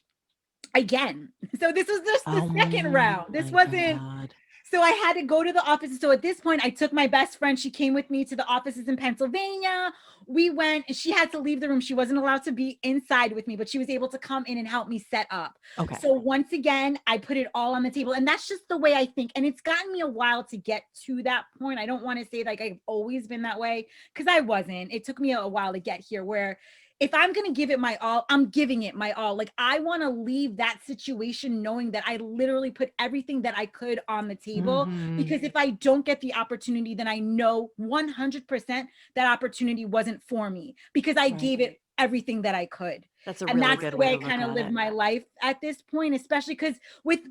again. So this was just the Oh second round. This my wasn't, God. so I had to go to the offices. So at this point, I took my best friend. She came with me to the offices in Pennsylvania. We went, and she had to leave the room. She wasn't allowed to be inside with me, but she was able to come in and help me set up. Okay. So once again, I put it all on the table. And that's just the way I think. And it's gotten me a while to get to that point. I don't want to say like I've always been that way, because I wasn't. It took me a while to get here, where if I'm going to give it my all, I'm giving it my all. Like, I want to leave that situation knowing that I literally put everything that I could on the table. Mhm. Because if I don't get the opportunity, then I know 100% that opportunity wasn't for me, because I Right. gave it everything that I could. That's a And really that's good the way way to I look kind of at live it. my life at this point, especially because with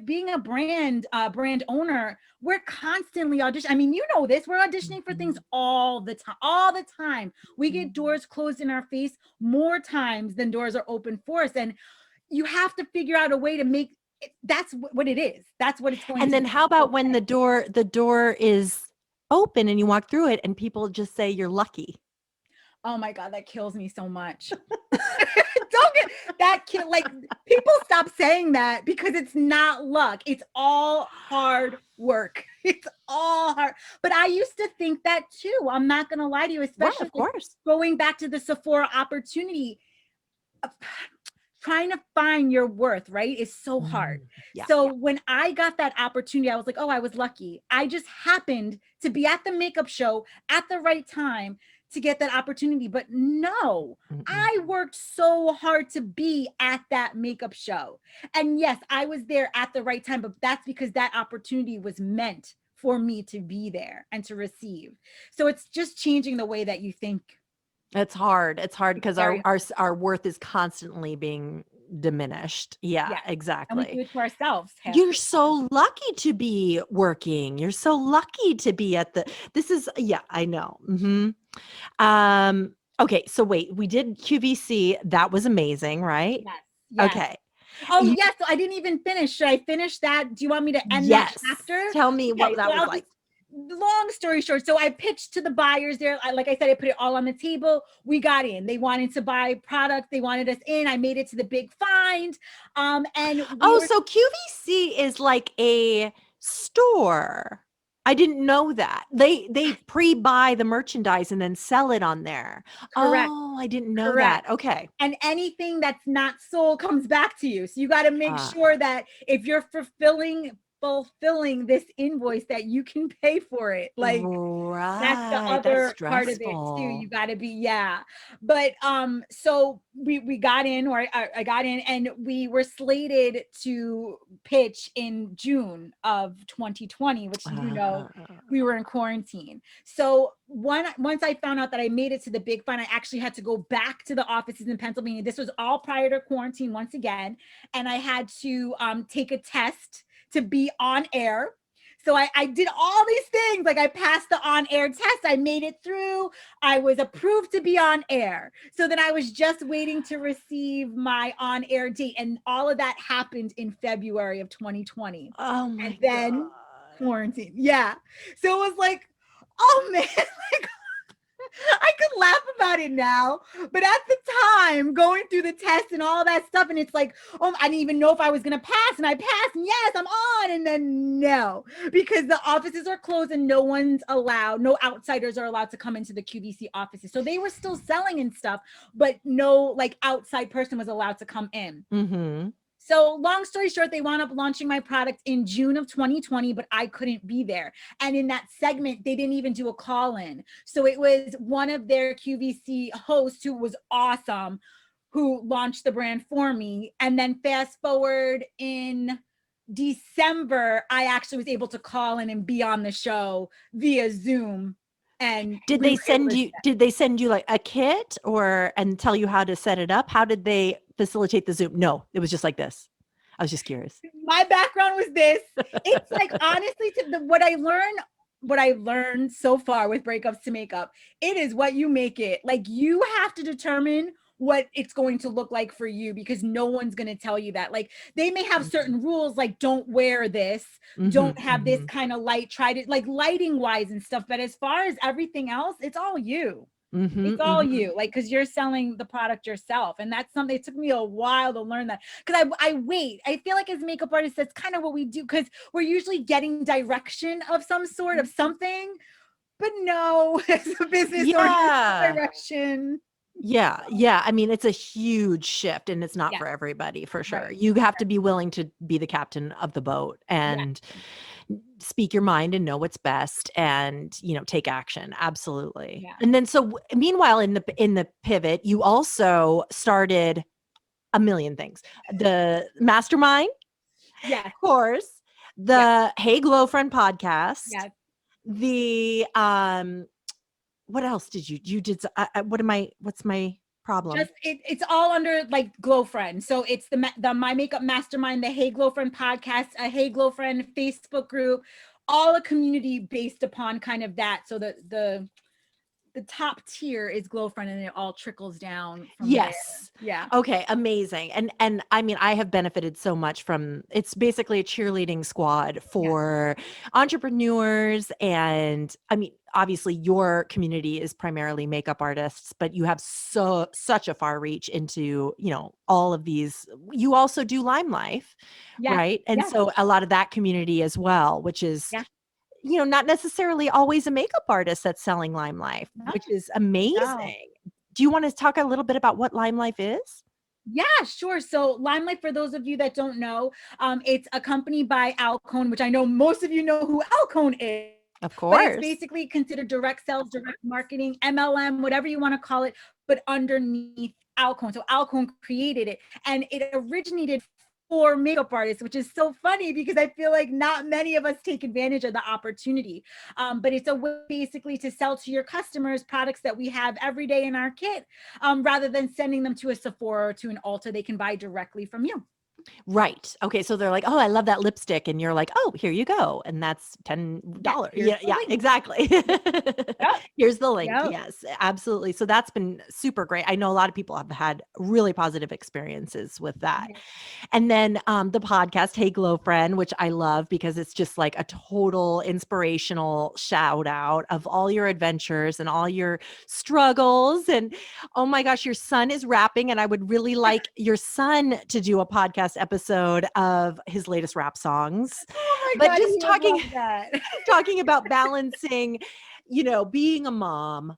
being a brand owner, we're constantly auditioning. I mean, you know this, we're auditioning for things all the time. We get doors closed in our face more times than doors are open for us. And you have to figure out a way to make it, that's what it is. That's what it's going And to then be. how about when the door is open and you walk through it and people just say you're lucky? Oh my God, that kills me so much. Don't get that kid. Like, people stop saying that, because it's not luck. It's all hard work. It's all hard. But I used to think that too. I'm not going to lie to you, Right, especially of like course. going back to the Sephora opportunity. Trying to find your worth, right, is so hard. Yeah. So when I got that opportunity, I was like, oh, I was lucky. I just happened to be at the makeup show at the right time to get that opportunity. But no, Mm-mm. I worked so hard to be at that makeup show. And yes, I was there at the right time, but that's because that opportunity was meant for me to be there and to receive. So it's just changing the way that you think. It's hard. It's hard It's because very our worth is constantly being diminished. Yeah, Yeah. And we exactly. do it to ourselves half You're the time. so lucky to be working. You're so lucky to be at this is yeah, I know. Okay, so wait, we did QVC. That was amazing, right? Yes. Yes. Okay. Oh, You yes. So I didn't even finish. Should I finish that? Do you want me to end that Yes. chapter? Tell me what Okay. that So was I'll like. just, long story short. So I pitched to the buyers there. Like I said, I put it all on the table. We got in. They wanted to buy product. They wanted us in. I made it to the big find. And we Oh, were, so QVC is like a store. I didn't know that. They pre-buy the merchandise and then sell it on there. correct. Oh, I didn't know Correct. that. Okay. And anything that's not sold comes back to you. So you got to make Uh, sure that if you're fulfilling this invoice, that you can pay for it. Like, that's the right. That's other part of it too. You stressful. got to be, yeah. But so we got in, or I got in, and we were slated to pitch in June of 2020, which, Uh, we were in quarantine. So once I found out that I made it to the big fund, I actually had to go back to the offices in Pennsylvania. This was all prior to quarantine once again, and I had to take a test to be on air. So I did all these things. Like, I passed the on-air test. I made it through. I was approved to be on air. So then I was just waiting to receive my on-air date. And all of that happened in February of 2020. oh And my then God. quarantine. Yeah. So it was like, oh man, like, I could laugh about it now, but at the time, going through the test and all that stuff, and it's like, oh, I didn't even know if I was gonna pass, and I passed, and yes, I'm on, and then no, because the offices are closed and no outsiders are allowed to come into the QVC offices. So they were still selling and stuff, but no, like, outside person was allowed to come in. Mm-hmm. So long story short, they wound up launching my product in June of 2020, but I couldn't be there. And in that segment, they didn't even do a call in. So it was one of their QVC hosts, who was awesome, who launched the brand for me. And then fast forward in December, I actually was able to call in and be on the show via Zoom. And Did they send you like a kit and tell you how to set it up? How did they facilitate the Zoom? No, it was just like this. I was just curious. My background was this. It's like, honestly, what I learned so far with Breakups to Makeup, it is what you make it. Like, you have to determine what it's going to look like for you, because no one's going to tell you that. Like, they may have certain rules, like don't wear this, don't have this kind of light, try to, like, lighting wise and stuff. But as far as everything else, it's all you. It's all you, like, because you're selling the product yourself. And that's something, it took me a while to learn that, because I feel like as makeup artists, that's kind of what we do, because we're usually getting direction of some sort of something. But no, as a business owner, direction. Yeah. I mean, it's a huge shift, and it's not for everybody, for sure. Right. You have to be willing to be the captain of the boat and speak your mind and know what's best, and, take action. Absolutely. Yeah. And then, so meanwhile, in the pivot, you also started a million things. The mastermind. Yes. Of course. The Hey Glowfriend podcast. Yes. The, what else did you did? What's my problem? Just it's all under like Glowfriend. So it's the My Makeup Mastermind, the Hey Glowfriend podcast, a Hey Glowfriend Facebook group, all a community based upon kind of that. So the top tier is Glowfriend, and it all trickles down from there. Yeah. Okay. Amazing. And I mean, I have benefited so much from, it's basically a cheerleading squad for entrepreneurs. And I mean, obviously your community is primarily makeup artists, but you have such a far reach into, all of these. You also do Lime Life, right? And so a lot of that community as well, which is, not necessarily always a makeup artist that's selling Lime Life, which is amazing. Do you want to talk a little bit about what Lime Life is? Yeah, sure. So Lime Life, for those of you that don't know, it's a company by Alcone, which I know most of you know who Alcone is. Of course. But it's basically considered direct sales, direct marketing, MLM, whatever you want to call it, but underneath Alcone. So Alcone created it, and it originated for makeup artists, which is so funny because I feel like not many of us take advantage of the opportunity. But it's a way basically to sell to your customers products that we have every day in our kit, rather than sending them to a Sephora or to an Ulta. They can buy directly from you. Right. Okay. So they're like, oh, I love that lipstick. And you're like, oh, here you go. And that's $10. Yeah, exactly. Here's the link. Yes, absolutely. So that's been super great. I know a lot of people have had really positive experiences with that. And then the podcast, Hey Glowfriend, which I love because it's just like a total inspirational shout out of all your adventures and all your struggles. And oh my gosh, your son is rapping, and I would really like your son to do a podcast episode of his latest rap songs. Oh my God, just talking about balancing, being a mom.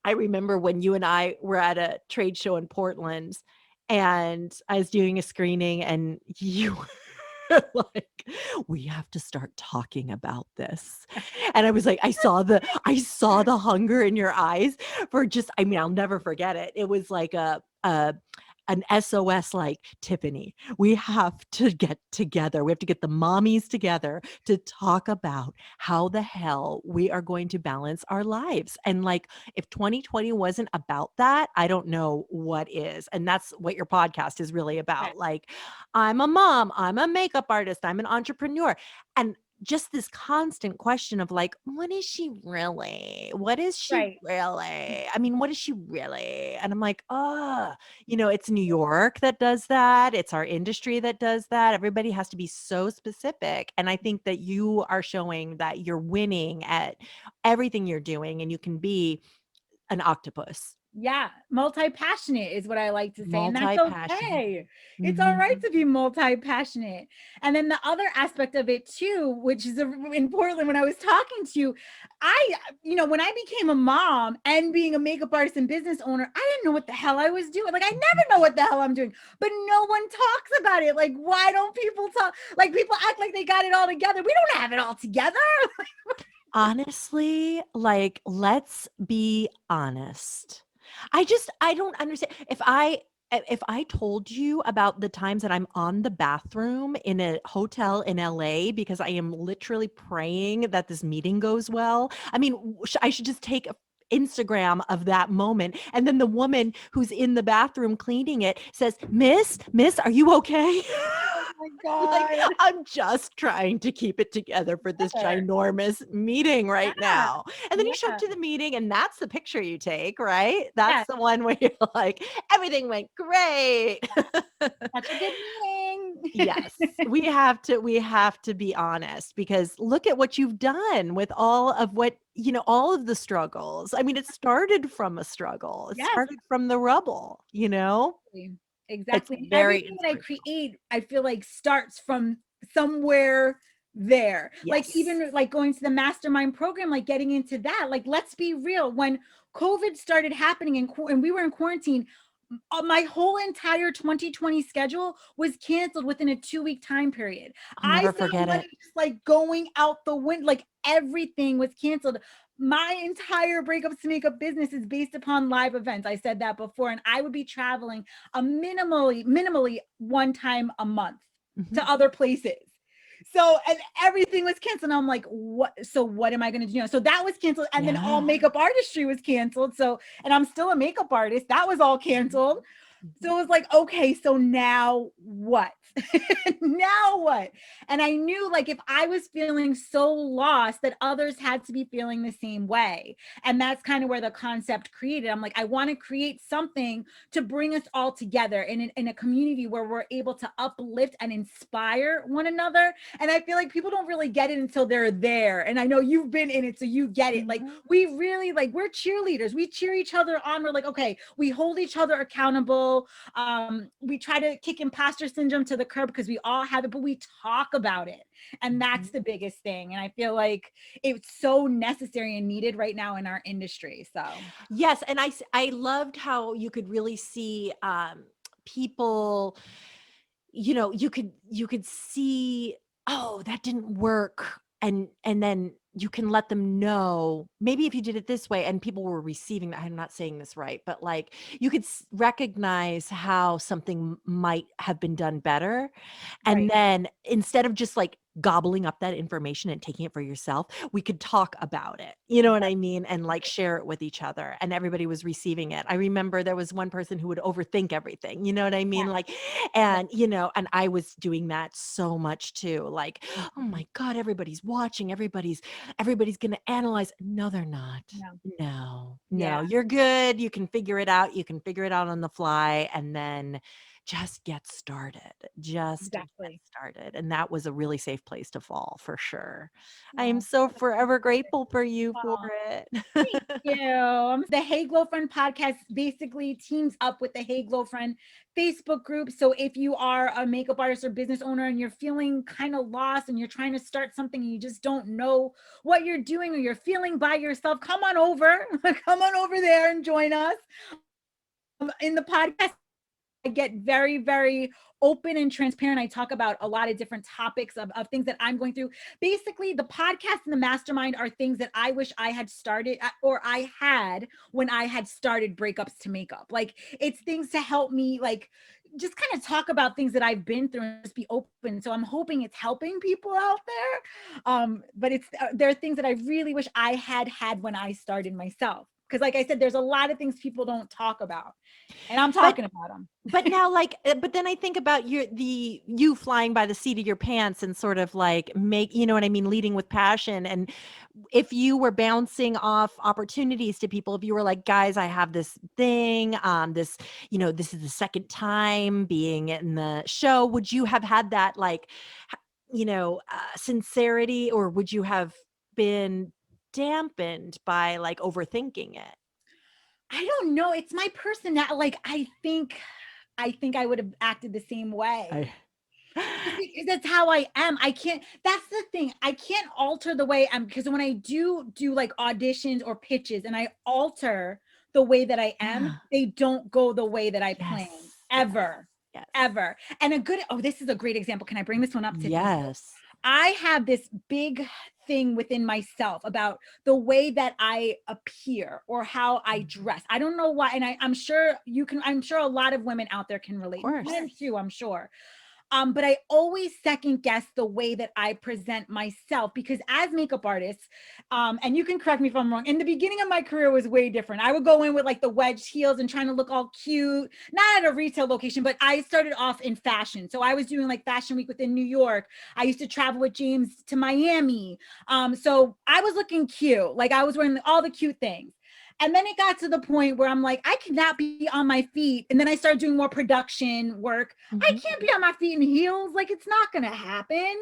I remember when you and I were at a trade show in Portland, and I was doing a screening, and you were like, we have to start talking about this. And I was like, I saw the hunger in your eyes for just, I mean, I'll never forget it. It was like an SOS, like, Tiffany, we have to get together. We have to get the mommies together to talk about how the hell we are going to balance our lives. And like, if 2020 wasn't about that, I don't know what is. And that's what your podcast is really about. Right. Like, I'm a mom, I'm a makeup artist, I'm an entrepreneur. And just this constant question of like, what is she really? What is she really? I mean, what is she really? And I'm like, it's New York that does that. It's our industry that does that. Everybody has to be so specific. And I think that you are showing that you're winning at everything you're doing, and you can be an octopus. Yeah, multi-passionate is what I like to say. And that's okay. It's all right to be multi-passionate. And then the other aspect of it too, which is in Portland, when I was talking to you, when I became a mom and being a makeup artist and business owner, I didn't know what the hell I was doing. Like, I never know what the hell I'm doing, but no one talks about it. Like, why don't people talk? Like, people act like they got it all together. We don't have it all together. Honestly, like, let's be honest. I don't understand. If I if I told you about the times that I'm on the bathroom in a hotel in LA because I am literally praying that this meeting goes well. I mean, I should just take a Instagram of that moment. And then the woman who's in the bathroom cleaning it says, Miss, are you okay? Oh my Like, God. I'm just trying to keep it together for this Sure. ginormous meeting right Yeah. now. And then you show up Yeah. to the meeting and that's the picture you take, right? That's Yeah. the one where you're like, everything went great. Such a good meeting. Yes, we have to be honest because look at what you've done with all of what, all of the struggles. I mean, it started from a struggle. It Yes. started from the rubble, It's Exactly. very Everything that I inspirational. create, I feel like starts from somewhere there. Like Yes. even like going to the mastermind program, like getting into that. Like, let's be real. When COVID started happening and we were in quarantine, my whole entire 2020 schedule was canceled within a 2-week time period. I'll I never saw forget money it. just like going out the window, like everything was canceled. My entire breakups to makeup business is based upon live events. I said that before, and I would be traveling a minimally one time a month Mhm. to other places. So, and everything was canceled. And I'm like, what? So what am I going to do? So that was canceled. And then all Yeah. makeup artistry was canceled. So, and I'm still a makeup artist. That was all Mhm. canceled. Mhm. So it was like, okay, so now what? Now what? And I knew like if I was feeling so lost that others had to be feeling the same way. And that's kind of where the concept created. I'm like, I want to create something to bring us all together in a community where we're able to uplift and inspire one another. And I feel like people don't really get it until they're there. And I know you've been in it, so you get it. Like Mhm. we really like, we're cheerleaders. We cheer each other on. We're like, okay, we hold each other accountable. We try to kick imposter syndrome to the curb because we all have it, but we talk about it. And that's Mhm. the biggest thing. And I feel like it's so necessary and needed right now in our industry. So Yes, and I loved how you could really see people, you could see, oh, that didn't work, and then you can let them know maybe if you did it this way and people were receiving that. I'm not saying this right, but like you could recognize how something might have been done better. And right. then instead of just like gobbling up that information and taking it for yourself, we could talk about it. You know what I mean? And like share it with each other. And everybody was receiving it. I remember there was one person who would overthink everything. You know what I mean? Yeah. Like, Yeah. and I was doing that so much too. Like, oh Mhm. my God, everybody's watching, everybody's gonna analyze. No, they're not. No. No, Yeah. you're good. You can figure it out. You can figure it out on the fly. And then just get started. Just get Exactly. started. And that was a really safe place to fall for sure. I am Well, so forever grateful for you for oh, it. thank you. The Hey Glowfriend podcast basically teams up with the Hey Glowfriend Facebook group. So if you are a makeup artist or business owner and you're feeling kind of lost and you're trying to start something and you just don't know what you're doing or you're feeling by yourself, come on over. Come on over there and join us. In the podcast, I get very, very open and transparent. I talk about a lot of different topics of things that I'm going through. Basically, the podcast and the mastermind are things that I wish I had started or I had when I had started breakups to makeup. Like it's things to help me like just kind of talk about things that I've been through and just be open. So I'm hoping it's helping people out there. But it's there are things that I really wish I had when I started myself. Because like I said, there's a lot of things people don't talk about. And I'm But talking about them. but now like but then I think about you flying by the seat of your pants and sort of like you know what I mean, leading with passion. And if you were bouncing off opportunities to people, if you were like, guys, I have this thing, this is the second time being in the show, would you have had that like sincerity, or would you have been dampened by like overthinking it? I don't know. It's my personality. Like I think I would have acted the same way. I Just because that's how I am. I can't, that's the thing. I can't alter the way I'm because when I do like auditions or pitches and I alter the way that I am, Yeah. they don't go the way that I planned Yes, yes, ever. yes. Ever. And this is a great example. Can I bring this one up, Tiffany? Yes. I have this big thing within myself about the way that I appear or how I dress. I don't know why. And I'm sure I'm sure a lot of women out there can relate. Men too, I'm sure. But I always second guess the way that I present myself, because as makeup artists, and you can correct me if I'm wrong, in the beginning of my career was way different. I would go in with like the wedged heels and trying to look all cute, not at a retail location, but I started off in fashion. So I was doing like fashion week within New York. I used to travel with James to Miami. So I was looking cute. Like I was wearing all the cute things. And then it got to the point where I'm like, I cannot be on my feet. And then I started doing more production work. I can't be on my feet in heels. Like, it's not going to happen.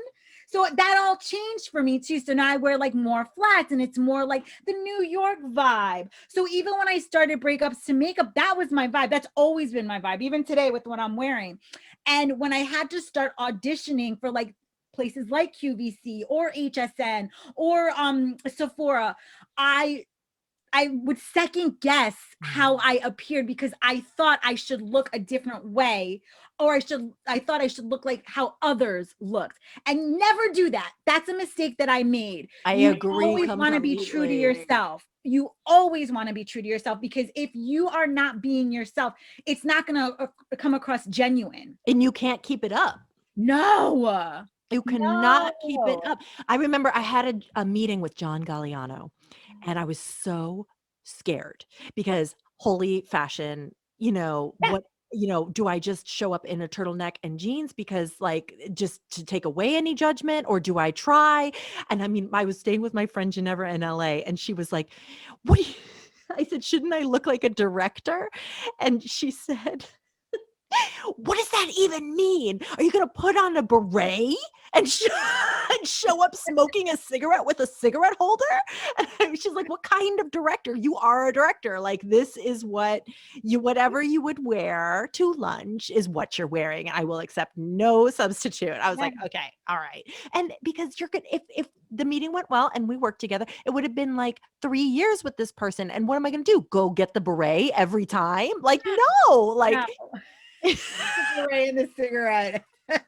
So that all changed for me too. So now I wear like more flats and it's more like the New York vibe. So even when I started Breakups to Makeup, that was my vibe. That's always been my vibe, even today with what I'm wearing. And when I had to start auditioning for like places like QVC or HSN or Sephora, I would second guess how I appeared because I thought I should look a different way, or I thought I should look like how others looked, and never do that. That's a mistake that I made. I You agree. always want to be true to yourself. You always want to be true to yourself, because if you are not being yourself, it's not going to come across genuine. And you can't keep it up. No. You cannot keep it up. I remember I had a meeting with John Galliano, and I was so scared because holy fashion, what, do I just show up in a turtleneck and jeans because like just to take away any judgment, or do I try? And I mean, I was staying with my friend Ginevra in LA, and she was like, what do you, I said, shouldn't I look like a director? And she said, what does that even mean? Are you going to put on a beret and show up smoking a cigarette with a cigarette holder? And she's like, what kind of director? You are a director. Like, this is whatever you would wear to lunch is what you're wearing. I will accept no substitute. I was like, okay, all right. And because you're good, if the meeting went well and we worked together, it would have been like 3 years with this person. And what am I going to do? Go get the beret every time? Like, no, like. No. In the cigarette. And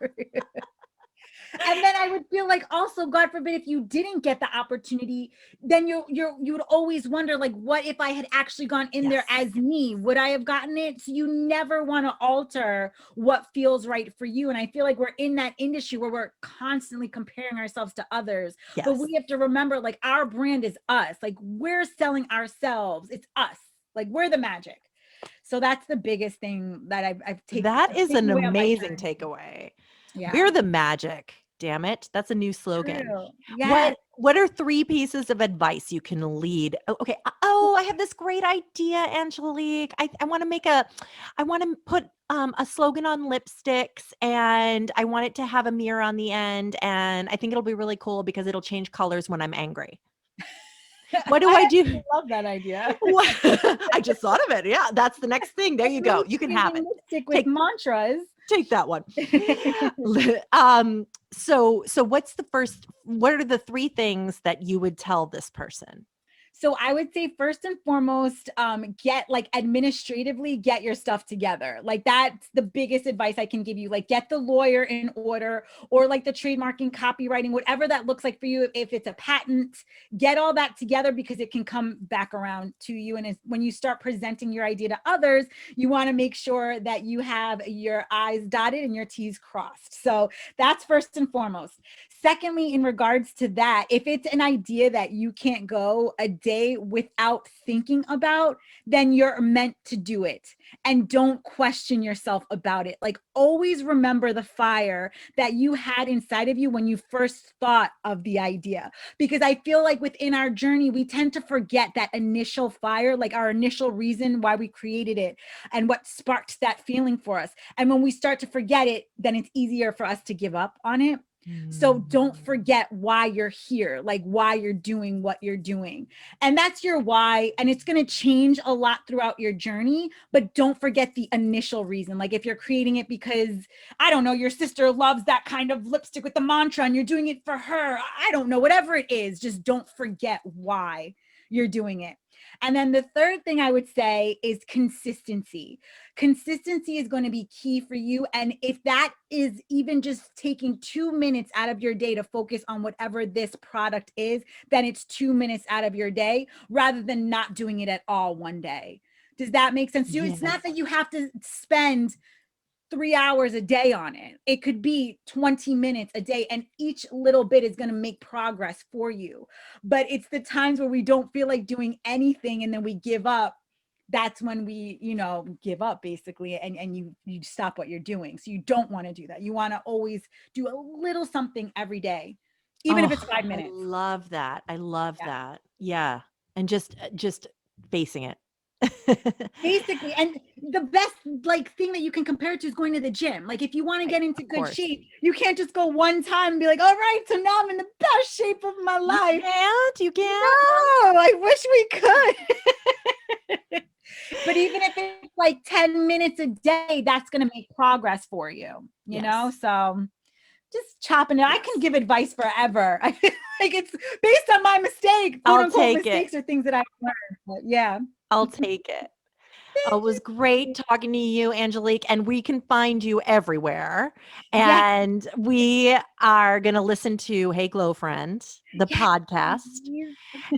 then I would feel like, also, God forbid, if you didn't get the opportunity, then you would always wonder, like, what if I had actually gone in there as me? Would I have gotten it? So you never want to alter what feels right for you. And I feel like we're in that industry where we're constantly comparing ourselves to others. But we have to remember, like, our brand is us. Like, we're selling ourselves. It's us. Like, we're the magic. So that's the biggest thing that I've taken. That is an amazing takeaway. Yeah. We're the magic. Damn it. That's a new slogan. Yes. What are 3 pieces of advice you can lead? Okay. Oh, I have this great idea, Angelique. I want to put a slogan on lipsticks, and I want it to have a mirror on the end. And I think it'll be really cool because it'll change colors when I'm angry. What do I do? I love that idea. I just thought of it. Yeah, that's the next thing. There you go. You can have it. Stick with mantras. Take that one. So what are the 3 things that you would tell this person? So I would say, first and foremost, administratively, get your stuff together. Like, that's the biggest advice I can give you. Like, get the lawyer in order, or like the trademarking, copywriting, whatever that looks like for you. If it's a patent, get all that together, because it can come back around to you. And when you start presenting your idea to others, you want to make sure that you have your I's dotted and your T's crossed. So that's first and foremost. Secondly, in regards to that, if it's an idea that you can't go a day without thinking about, then you're meant to do it. And don't question yourself about it. Like, always remember the fire that you had inside of you when you first thought of the idea. Because I feel like within our journey, we tend to forget that initial fire, like our initial reason why we created it and what sparked that feeling for us. And when we start to forget it, then it's easier for us to give up on it. So don't forget why you're here, like why you're doing what you're doing. And that's your why. And it's going to change a lot throughout your journey, but don't forget the initial reason. Like, if you're creating it because, I don't know, your sister loves that kind of lipstick with the mantra and you're doing it for her, I don't know, whatever it is, just don't forget why you're doing it. And then the third thing I would say is consistency. Consistency is going to be key for you. And if that is even just taking 2 minutes out of your day to focus on whatever this product is, then it's 2 minutes out of your day rather than not doing it at all one day. Does that make sense to you? Yes. It's not that you have to spend 3 hours a day on it. It could be 20 minutes a day, and each little bit is going to make progress for you. But it's the times where we don't feel like doing anything and then we give up. That's when we, give up basically, and you stop what you're doing. So you don't want to do that. You want to always do a little something every day, even if it's 5 minutes. I love that. I love Yeah. that. Yeah. And just facing it. Basically, and the best thing that you can compare it to is going to the gym. Like if you want to get into good course. shape, you can't just go one time and be like, all right, so now I'm in the best shape of my life. You can't. No, I wish we could. But even if it's like 10 minutes a day, that's going to make progress for you, you know? So just chopping it. I can give advice forever. I feel like it's based on my mistake, quote unquote mistakes or things that I've learned. But yeah. I'll take it. It was great talking to you, Angelique, and we can find you everywhere. And we are going to listen to Hey Glowfriend, the podcast.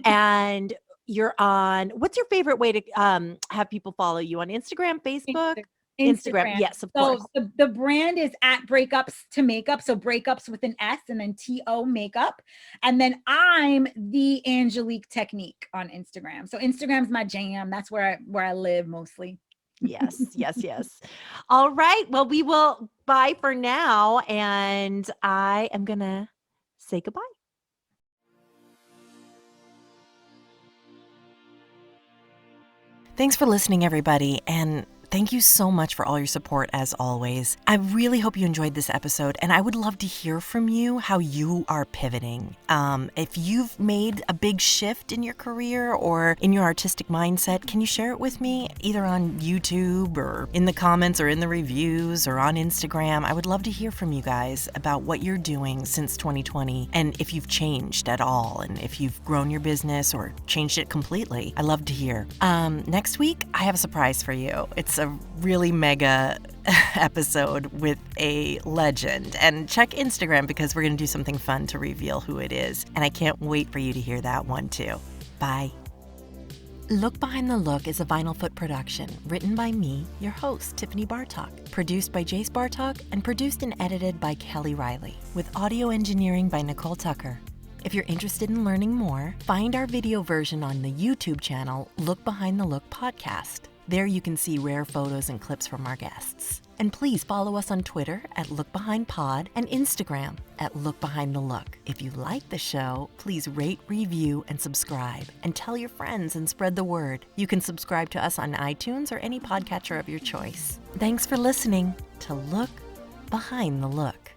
And you're on, what's your favorite way to have people follow you on Instagram, Facebook? Instagram. Yes, of course. So the brand is at Breakups to Makeup. So Breakups with an S and then TO Makeup. And then I'm the Angelique Technique on Instagram. So Instagram's my jam. That's where I live mostly. Yes. All right. Well, we will bye for now. And I am going to say goodbye. Thanks for listening, everybody, and thank you so much for all your support as always. I really hope you enjoyed this episode, and I would love to hear from you how you are pivoting. If you've made a big shift in your career or in your artistic mindset, can you share it with me either on YouTube or in the comments or in the reviews or on Instagram? I would love to hear from you guys about what you're doing since 2020 and if you've changed at all and if you've grown your business or changed it completely. I love to hear. Next week, I have a surprise for you. It's a really mega episode with a legend. And check Instagram because we're going to do something fun to reveal who it is. And I can't wait for you to hear that one too. Bye. Look Behind the Look is a Vinyl Foot production, written by me, your host, Tiffany Bartok, produced by Jayce Bartok, and produced and edited by Kelly Riley, with audio engineering by Nicole Tucker. If you're interested in learning more, find our video version on the YouTube channel Look Behind the Look podcast. There you can see rare photos and clips from our guests. And please follow us on Twitter at LookBehindPod and Instagram at LookBehindTheLook. If you like the show, please rate, review, and subscribe. And tell your friends and spread the word. You can subscribe to us on iTunes or any podcatcher of your choice. Thanks for listening to Look Behind the Look.